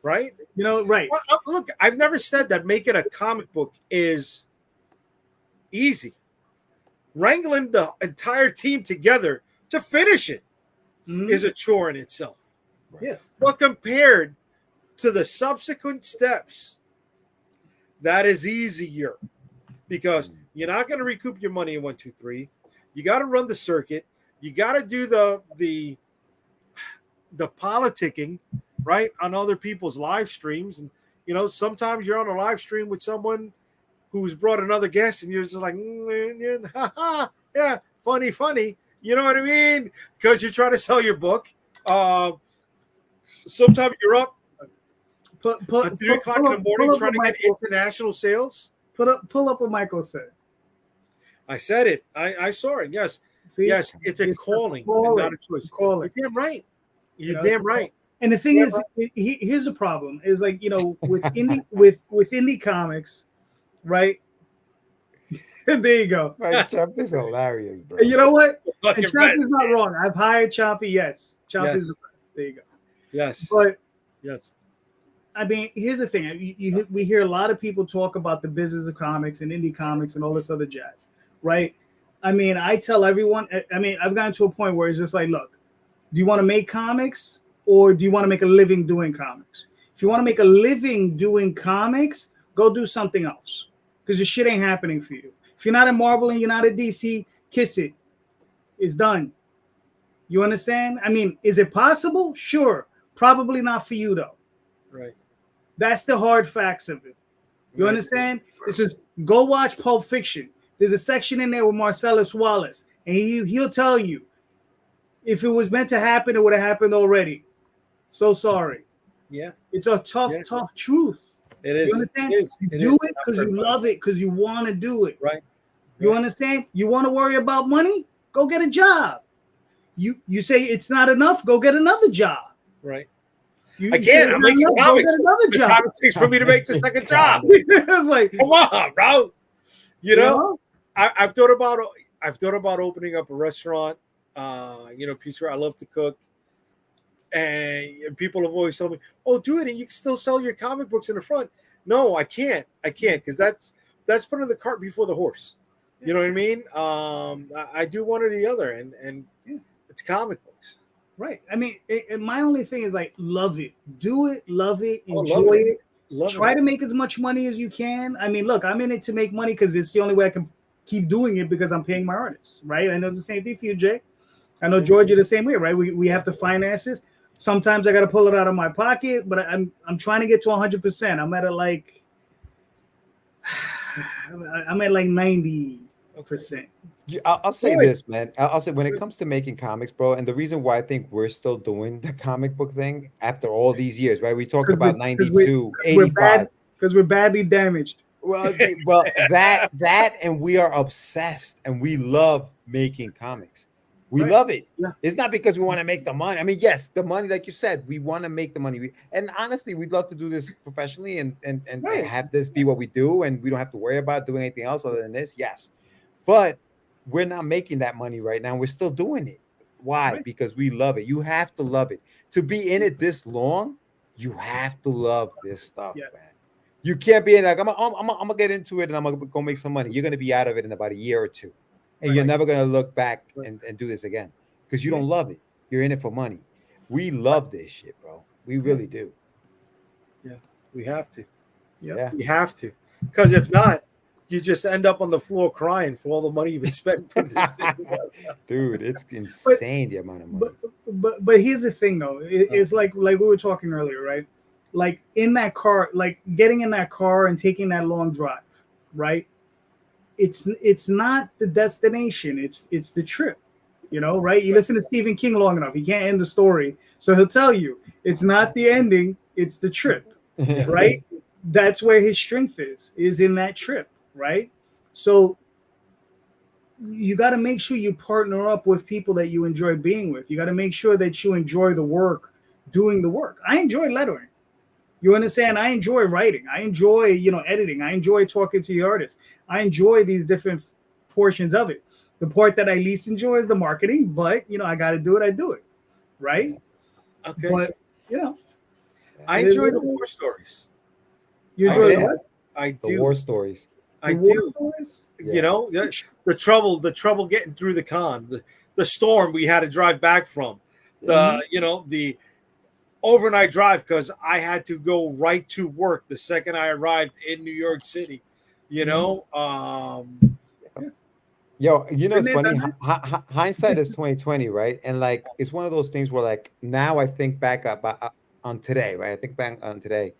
Speaker 1: Right?
Speaker 3: Right.
Speaker 1: Well, look, I've never said that making a comic book is easy. Wrangling the entire team together to finish it is a chore in itself.
Speaker 3: Yes.
Speaker 1: But compared to the subsequent steps, that is easier because you're not going to recoup your money in 1, 2, 3. You got to run the circuit. You got to do the politicking, right, on other people's live streams. And sometimes you're on a live stream with someone who's brought another guest and you're just like yeah, funny, you know what I mean, because you're trying to sell your book. Sometimes you're up at 3 o'clock in the morning trying to get international sales.
Speaker 3: Pull up what Michael said.
Speaker 1: I said it. I saw it. Yes.
Speaker 3: See?
Speaker 1: Yes, it's a calling and not a choice. You're damn right. You're damn right.
Speaker 3: And the thing is, here's the problem: is like with indie with indie comics, right? There you go.
Speaker 2: Chomp is hilarious, bro.
Speaker 3: You know what? And Chomp is not wrong. I've hired Chompy. Yes, Chomp is the best. There you go.
Speaker 1: Yes.
Speaker 3: But
Speaker 1: yes.
Speaker 3: I mean, here's the thing: we hear a lot of people talk about the business of comics and indie comics and all this other jazz, right? I mean, I tell everyone. I mean, I've gotten to a point where it's just like, look, do you want to make comics? Or do you want to make a living doing comics? If you want to make a living doing comics, go do something else because your shit ain't happening for you. If you're not at Marvel and you're not at DC, kiss it. It's done. You understand? I mean, is it possible? Sure. Probably not for you, though.
Speaker 1: Right.
Speaker 3: That's the hard facts of it. You understand? It says, go watch Pulp Fiction. There's a section in there with Marcellus Wallace, and he'll tell you, if it was meant to happen, it would have happened already. So sorry.
Speaker 1: Yeah.
Speaker 3: It's a tough truth.
Speaker 1: It is.
Speaker 3: You understand? You do it because you love it, because you want to do it.
Speaker 1: Right.
Speaker 3: You understand? You want to worry about money? Go get a job. You say it's not enough? Go get another job.
Speaker 1: Right.
Speaker 3: Again,
Speaker 1: I'm making comics. The comic takes for me to make the second job.
Speaker 3: It's like,
Speaker 1: come on, bro. I've thought about opening up a restaurant. Pizza. I love to cook. And people have always told me, "Oh, do it, and you can still sell your comic books in the front." No, I can't because that's putting the cart before the horse. You know what I mean? I do one or the other, and it's comic books.
Speaker 3: Right. I mean, my only thing is like, love it, do it, love it, enjoy it. Try to make as much money as you can. I mean, look, I'm in it to make money because it's the only way I can keep doing it because I'm paying my artists, right? I know it's the same thing for you, Jay. I know Georgia the same way, right? We have to finance this. Sometimes I got to pull it out of my pocket, but I'm trying to get to 100%. I'm at I'm at like 90%.
Speaker 2: I'll say this, man. I'll say when it comes to making comics, bro, and the reason why I think we're still doing the comic book thing after all these years, right? We talked about 92, 85.
Speaker 3: Because we're badly damaged.
Speaker 2: Well, that and we are obsessed and we love making comics. We love it.
Speaker 1: Yeah.
Speaker 2: It's not because we want to make the money. I mean, yes, the money, like you said, we want to make the money. And honestly, we'd love to do this professionally and have this be what we do, and we don't have to worry about doing anything else other than this. Yes, but we're not making that money right now. We're still doing it. Why? Right. Because we love it. You have to love it. To be in it this long, you have to love this stuff, man. You can't be in like, I'm gonna get into it and I'm gonna go make some money. You're gonna be out of it in about a year or two. And you're never gonna look back and do this again because you don't love it. You're in it for money. We love this shit, bro. We really do.
Speaker 1: Yeah, we have to.
Speaker 2: Yeah,
Speaker 1: we have to. Because if not, you just end up on the floor crying for all the money you've been spending.
Speaker 2: Dude, it's insane the amount of money.
Speaker 3: But here's the thing, though. It's like we were talking earlier, right? Like in that car, like getting in that car and taking that long drive, right? It's not the destination, it's the trip, right? You listen to Stephen King long enough, he can't end the story, so he'll tell you it's not the ending, it's the trip, right? That's where his strength is in that trip, right? So you got to make sure you partner up with people that you enjoy being with. You got to make sure that you enjoy the work, doing the work. I enjoy lettering. You understand? I enjoy writing. I enjoy, editing. I enjoy talking to the artists. I enjoy these different portions of it. The part that I least enjoy is the marketing, but I got to do it. I do it, right?
Speaker 1: Okay.
Speaker 3: But
Speaker 1: I enjoy the war stories.
Speaker 3: You enjoy what?
Speaker 1: I do.
Speaker 2: The war stories.
Speaker 1: I do. The trouble getting through the con, the storm we had to drive back from, the overnight drive because I had to go right to work the second I arrived in New York City.
Speaker 2: Yo, it's funny. Hindsight is 2020, right? And like it's one of those things where like now I think back on today, right? I think back on today,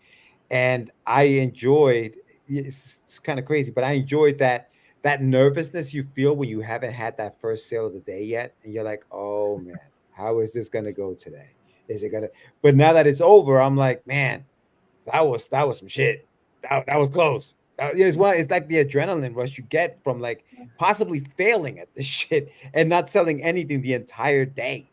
Speaker 2: and I enjoyed. It's kind of crazy, but I enjoyed that nervousness you feel when you haven't had that first sale of the day yet, and you're like, oh man, how is this gonna go today? Is it gonna? But now that it's over, I'm like, man, that was some shit. That was close. It's like the adrenaline rush you get from like possibly failing at this shit and not selling anything the entire day,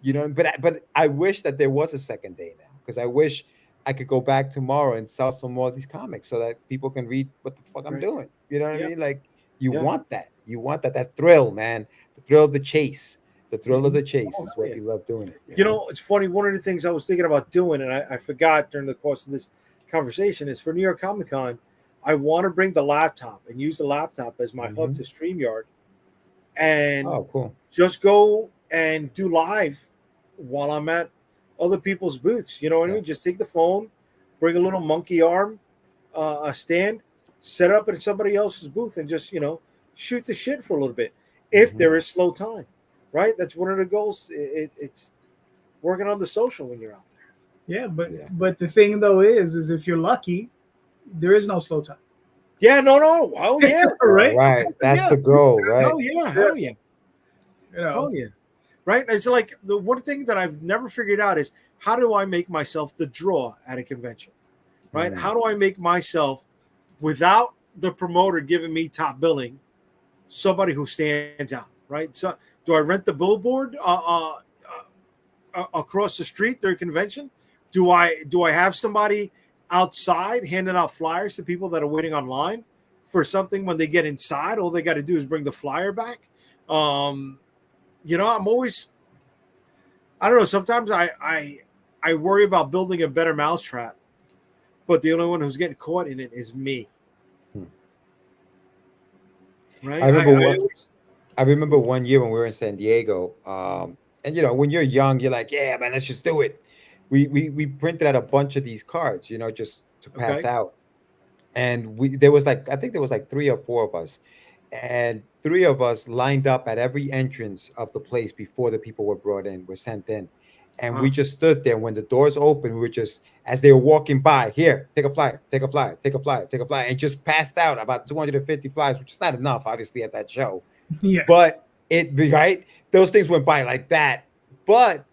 Speaker 2: But I wish that there was a second day now because I wish I could go back tomorrow and sell some more of these comics so that people can read what the fuck I'm doing. You know what I mean? Like you want that. You want that thrill, man. The thrill of the chase. The thrill of the chase is what you love doing it.
Speaker 1: It's funny. One of the things I was thinking about doing, and I forgot during the course of this conversation, is for New York Comic Con, I want to bring the laptop and use the laptop as my hub to StreamYard and just go and do live while I'm at other people's booths. You know what I mean? Just take the phone, bring a little monkey arm, a stand, set up in somebody else's booth and just, shoot the shit for a little bit if there is slow time. Right, that's one of the goals. It's working on the social when you're out there.
Speaker 3: Yeah, but the thing though is if you're lucky, there is no slow time.
Speaker 1: Yeah, no. Oh yeah,
Speaker 2: right. That's the goal, right?
Speaker 1: Oh yeah, hell yeah. Oh yeah, right. It's like the one thing that I've never figured out is how do I make myself the draw at a convention, right? How do I make myself without the promoter giving me top billing, somebody who stands out, right? So. Do I rent the billboard across the street during convention? Do I have somebody outside handing out flyers to people that are waiting online for something when they get inside? All they got to do is bring the flyer back. I'm always, I don't know. Sometimes I worry about building a better mousetrap, but the only one who's getting caught in it is me. Right?
Speaker 2: I remember one year when we were in San Diego, and when you're young, you're like, yeah, man, let's just do it. We printed out a bunch of these cards, just to pass out. And there was like 3 or 4 of us, and 3 of us lined up at every entrance of the place before the people were sent in. And we just stood there. When the doors opened, we were just, as they were walking by, here, take a flyer, take a flyer, take a flyer, take a flyer, and just passed out about 250 flyers, which is not enough, obviously, at that show.
Speaker 3: Yeah.
Speaker 2: But right, those things went by like that. But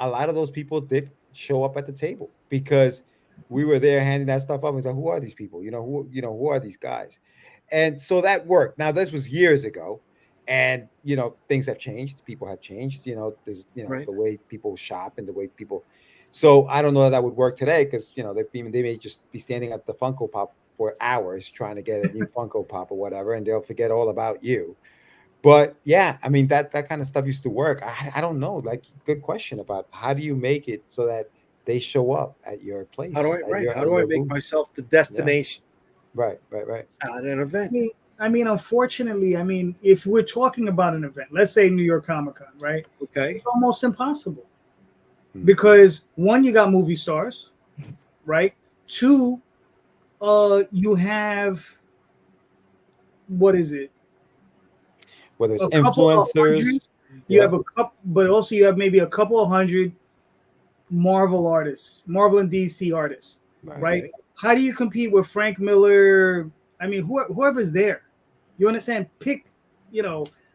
Speaker 2: a lot of those people did show up at the table because we were there handing that stuff up. And was like, who are these people? Who are these guys? And so that worked. Now, this was years ago. And things have changed. People have changed. There's
Speaker 1: Right.
Speaker 2: the way people shop and the way people. So I don't know that would work today because they may just be standing at the Funko Pop for hours trying to get a new Funko Pop or whatever, and they'll forget all about you. But yeah, I mean that kind of stuff used to work. I don't know. Like, good question about how do you make it so that they show up at your place?
Speaker 1: How do I make myself the destination?
Speaker 2: Right.
Speaker 1: At an event.
Speaker 3: I mean, unfortunately, if we're talking about an event, let's say New York Comic Con, right?
Speaker 1: Okay.
Speaker 3: It's almost impossible because one, you got movie stars, right? Two, you have, what is it?
Speaker 2: Whether it's influencers,
Speaker 3: you have a couple, but also you have maybe a couple of hundred Marvel artists, Marvel and DC artists, right? How do you compete with Frank Miller? I mean, whoever's there, you understand? Pick,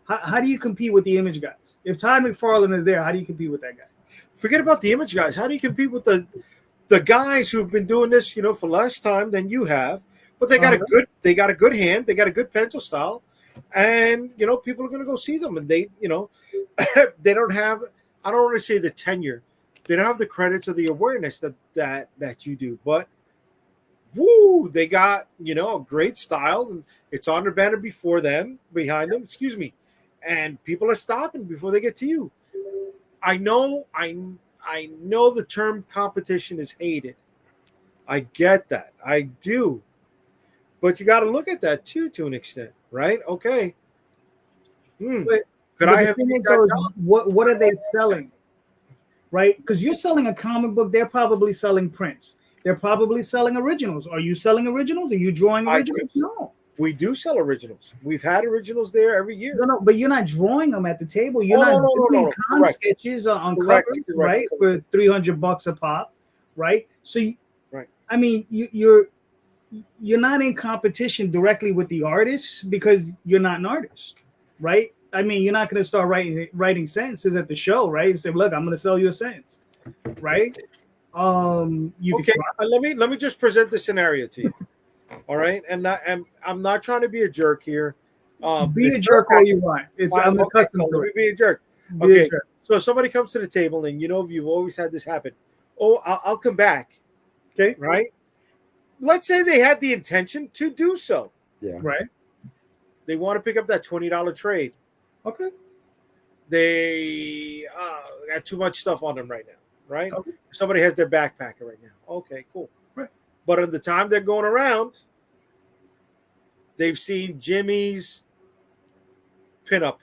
Speaker 3: how do you compete with the Image guys? If Todd McFarlane is there, how do you compete with that guy?
Speaker 1: Forget about the Image guys. How do you compete with the guys who've been doing this, for less time than you have? But they got a good hand, they got a good pencil style, and people are going to go see them, and they they don't have. I don't want to say the tenure. They don't have the credits or the awareness that you do, but. Woo! They got a great style, and it's on their banner behind them. Excuse me, and people are stopping before they get to you. I know the term competition is hated. I get that, I do, but you got to look at that too, to an extent, right? Okay.
Speaker 3: But I have what are they selling, right? Because you're selling a comic book, they're probably selling prints. They're probably selling originals. Are you selling originals? Are you drawing originals? No.
Speaker 1: We do sell originals. We've had originals there every year.
Speaker 3: No, but you're not drawing them at the table. You're not doing con sketches on covers, right? For $300 a pop, right? So, I mean, you're not in competition directly with the artists because you're not an artist, right? I mean, you're not going to start writing sentences at the show, right? You say, look, I'm going to sell you a sentence, right?
Speaker 1: Okay, let me just present the scenario to you. All right, and I'm not trying to be a jerk here.
Speaker 3: Be a jerk all you want. I'm accustomed to it.
Speaker 1: Be a jerk. Okay, so somebody comes to the table, and you've always had this happen. Oh, I'll come back.
Speaker 3: Okay,
Speaker 1: right. Let's say they had the intention to do so.
Speaker 2: Yeah.
Speaker 3: Right.
Speaker 1: They want to pick up that $20 trade.
Speaker 3: Okay.
Speaker 1: They got too much stuff on them right now. Right?
Speaker 3: Okay.
Speaker 1: Somebody has their backpacker right now. Okay, cool.
Speaker 3: Right.
Speaker 1: But at the time they're going around, they've seen Jimmy's pinup,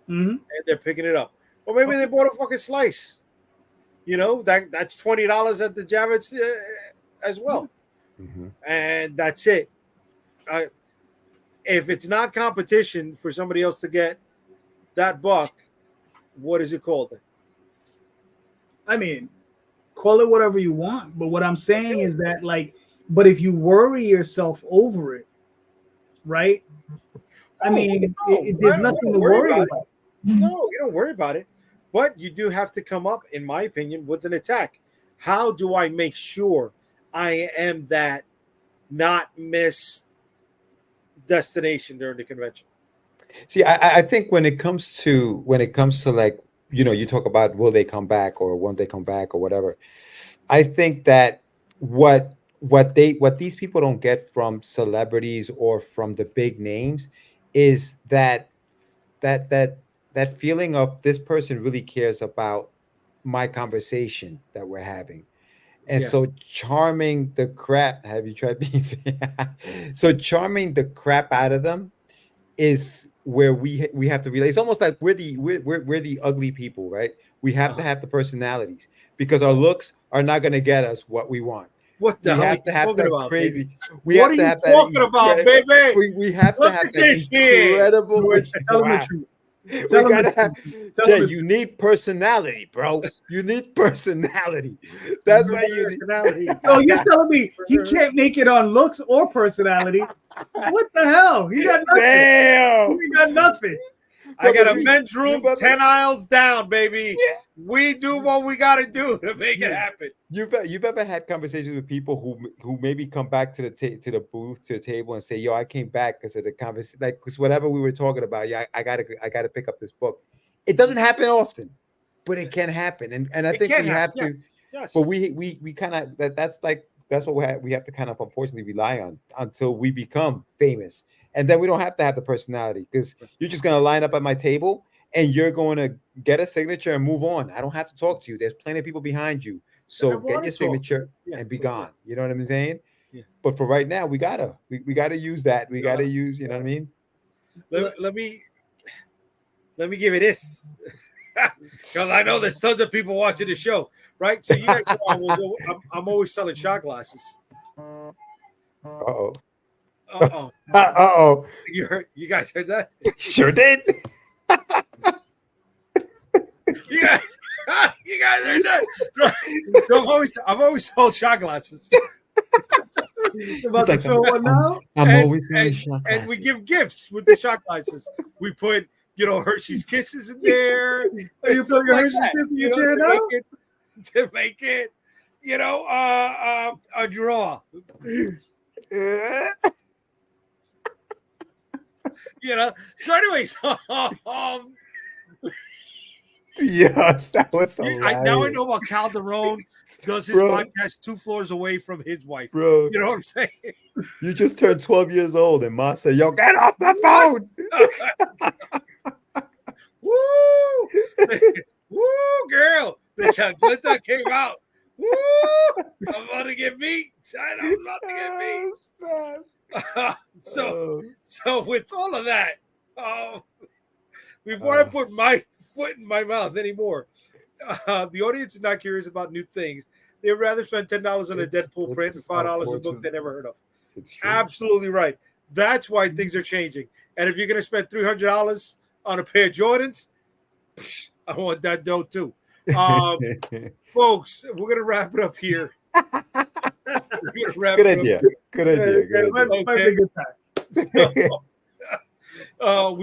Speaker 1: and they're picking it up. Or maybe they bought a fucking slice. That's $20 at the Javits as well, and that's it. If it's not competition for somebody else to get that buck, what is it called?
Speaker 3: I mean, call it whatever you want. But what I'm saying is that, but if you worry yourself over it, right? There's nothing to worry about.
Speaker 1: No, you don't worry about it. But you do have to come up, in my opinion, with an attack. How do I make sure I am that not miss destination during the convention?
Speaker 2: See, I think when it comes to like, you talk about will they come back or won't they come back or whatever. I think that what these people don't get from celebrities or from the big names is that feeling of this person really cares about my conversation that we're having. And so charming the crap. Have you tried being? So charming the crap out of them is where we have to relate. It's almost like we're the ugly people, right? We have to have the personalities because our looks are not going to get us what we want.
Speaker 1: What the hell
Speaker 2: have to have that
Speaker 1: about,
Speaker 2: crazy?
Speaker 1: Baby?
Speaker 2: We
Speaker 1: what
Speaker 2: have
Speaker 1: are
Speaker 2: to
Speaker 1: you
Speaker 2: have
Speaker 1: talking
Speaker 2: that
Speaker 1: about, baby?
Speaker 2: We have to have that incredible.
Speaker 3: Tell them the truth.
Speaker 2: We
Speaker 3: Tell him
Speaker 2: gotta
Speaker 3: the-
Speaker 2: have
Speaker 3: tell
Speaker 2: Jay.
Speaker 3: him the-
Speaker 2: You need personality, bro. You need personality. That's why you need.
Speaker 1: Personalities.
Speaker 3: So you're telling me he can't make it on looks or personality? What the hell? He got nothing.
Speaker 2: Damn.
Speaker 3: He got nothing.
Speaker 1: I got a
Speaker 2: You-
Speaker 1: men's room
Speaker 2: you better-
Speaker 1: 10 aisles down, baby.
Speaker 2: Yeah.
Speaker 1: We do what we got to do to make it happen.
Speaker 2: You've ever had conversations with people who maybe come back to the booth, to the table, and say, "Yo, I came back because of the conversation, like because whatever we were talking about. Yeah, I gotta pick up this book." It doesn't happen often, but it can happen, and I
Speaker 1: It
Speaker 2: think
Speaker 1: can
Speaker 2: we
Speaker 1: happen,
Speaker 2: have to.
Speaker 1: Yes.
Speaker 2: But we kind of that's what we have to kind of unfortunately rely on until we become famous, and then we don't have to have the personality because you're just gonna line up at my table and you're going to get a signature and move on. I don't have to talk to you. There's plenty of people behind you. So
Speaker 1: I
Speaker 2: get
Speaker 1: wanna
Speaker 2: your
Speaker 1: talk.
Speaker 2: signature
Speaker 1: Yeah,
Speaker 2: and be
Speaker 1: yeah.
Speaker 2: gone. You know what I'm saying?
Speaker 1: Yeah.
Speaker 2: But for right now, we gotta use that. We gotta use, you know what I mean?
Speaker 1: Let me give it this. Because I know there's tons of people watching the show, right? So you guys know I'm always selling shot glasses.
Speaker 2: Uh-oh.
Speaker 1: Uh-oh.
Speaker 2: Uh-oh.
Speaker 1: You guys heard that?
Speaker 2: Sure did.
Speaker 1: You guys heard that? I've always sold shot glasses.
Speaker 3: About
Speaker 2: like,
Speaker 3: to show one now.
Speaker 2: I'm
Speaker 1: And-
Speaker 2: always selling shot
Speaker 1: And we
Speaker 2: glasses.
Speaker 1: give gifts with the shot glasses. We put, Hershey's Kisses in there.
Speaker 3: Are you
Speaker 1: and stuff
Speaker 3: putting a
Speaker 1: like
Speaker 3: Hershey's
Speaker 1: that,
Speaker 3: Kiss in your
Speaker 1: to
Speaker 3: chair now?
Speaker 1: make it, a draw. So anyways,
Speaker 2: Yeah, that was
Speaker 1: now I
Speaker 2: hilarious.
Speaker 1: know about Calderon does his
Speaker 2: Bro.
Speaker 1: podcast 2 floors away from his wife.
Speaker 2: Bro,
Speaker 1: You know what I'm saying?
Speaker 2: you just turned 12 years old, and Ma said, "Yo, get off my phone."
Speaker 1: Woo! Woo, girl. The chocolate came out. Woo! I'm about to get beat. I'm about to get beat. So with all of that, before I put my foot in my mouth anymore, the audience is not curious about new things. They'd rather spend $10 on a Deadpool print and $5 a book they never heard of.
Speaker 2: It's true.
Speaker 1: Absolutely right. That's why things are changing. And if you're going to spend $300 on a pair of Jordans, I want that dough too. Folks, we're going to wrap it up here.
Speaker 2: Good idea. Good idea. Good
Speaker 3: Might
Speaker 2: idea.
Speaker 3: be a good time.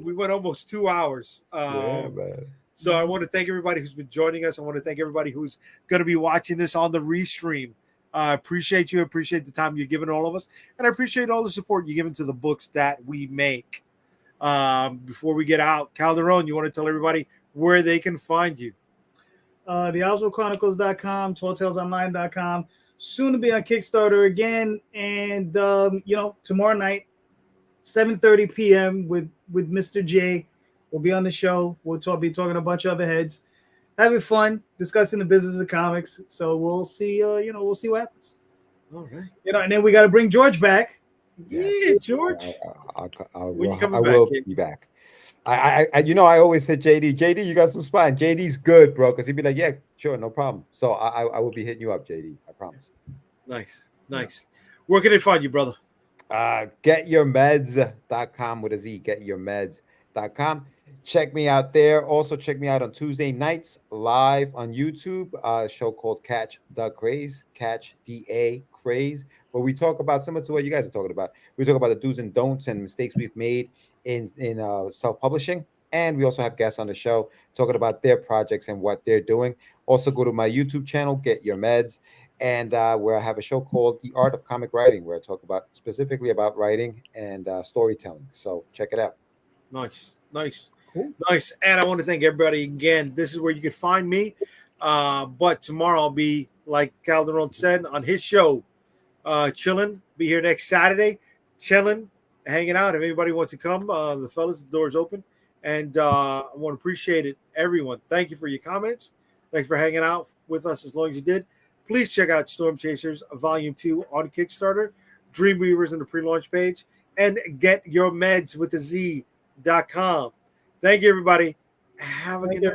Speaker 1: We went almost 2 hours.
Speaker 2: Yeah, man.
Speaker 1: So I want to thank everybody who's been joining us. I want to thank everybody who's going to be watching this on the restream. I appreciate you. I appreciate the time you're giving all of us. And I appreciate all the support you're giving to the books that we make. Before we get out, Calderon, you want to tell everybody where they can find you?
Speaker 3: TheOswaldChronicles.com, TallTalesOnline.com. Soon to be on Kickstarter again. And, tomorrow night, 7:30 p.m. with Mr. J. We'll be on the show. We'll be talking to a bunch of other heads, having fun, discussing the business of comics. So we'll see. We'll see what happens.
Speaker 1: All right.
Speaker 3: And then we got to bring George back.
Speaker 1: Yeah, George.
Speaker 2: I
Speaker 1: When you coming
Speaker 2: will
Speaker 1: back, kid?
Speaker 2: be back. I always said JD, you got some spot. And JD's good, bro, because he'd be like, yeah, sure, no problem. So I will be hitting you up, JD. I promise.
Speaker 1: Nice. Where can they find you, brother?
Speaker 2: Getyourmeds.com with a Z. Getyourmeds.com. Check me out there. Also, check me out on Tuesday nights live on YouTube. A show called Catch the Craze, Catch DA Craze, where we talk about similar to what you guys are talking about. We talk about the do's and don'ts and mistakes we've made in self-publishing. And we also have guests on the show talking about their projects and what they're doing. Also, go to my YouTube channel, Get Your Meds, and where I have a show called The Art of Comic Writing, where I talk specifically about writing and storytelling. So check it out.
Speaker 1: Nice.
Speaker 3: Cool.
Speaker 1: Nice. And I want to thank everybody again. This is where you can find me. But tomorrow I'll be, like Calderon said, on his show, chilling. Be here next Saturday, chilling, hanging out. If anybody wants to come, the fellas, the door's open. And I want to appreciate it, everyone. Thank you for your comments. Thanks for hanging out with us as long as you did. Please check out Storm Chasers Volume 2 on Kickstarter, Dreamweavers in the pre-launch page, and Get Your Meds with a Z.com. Thank you, everybody. Have a good night.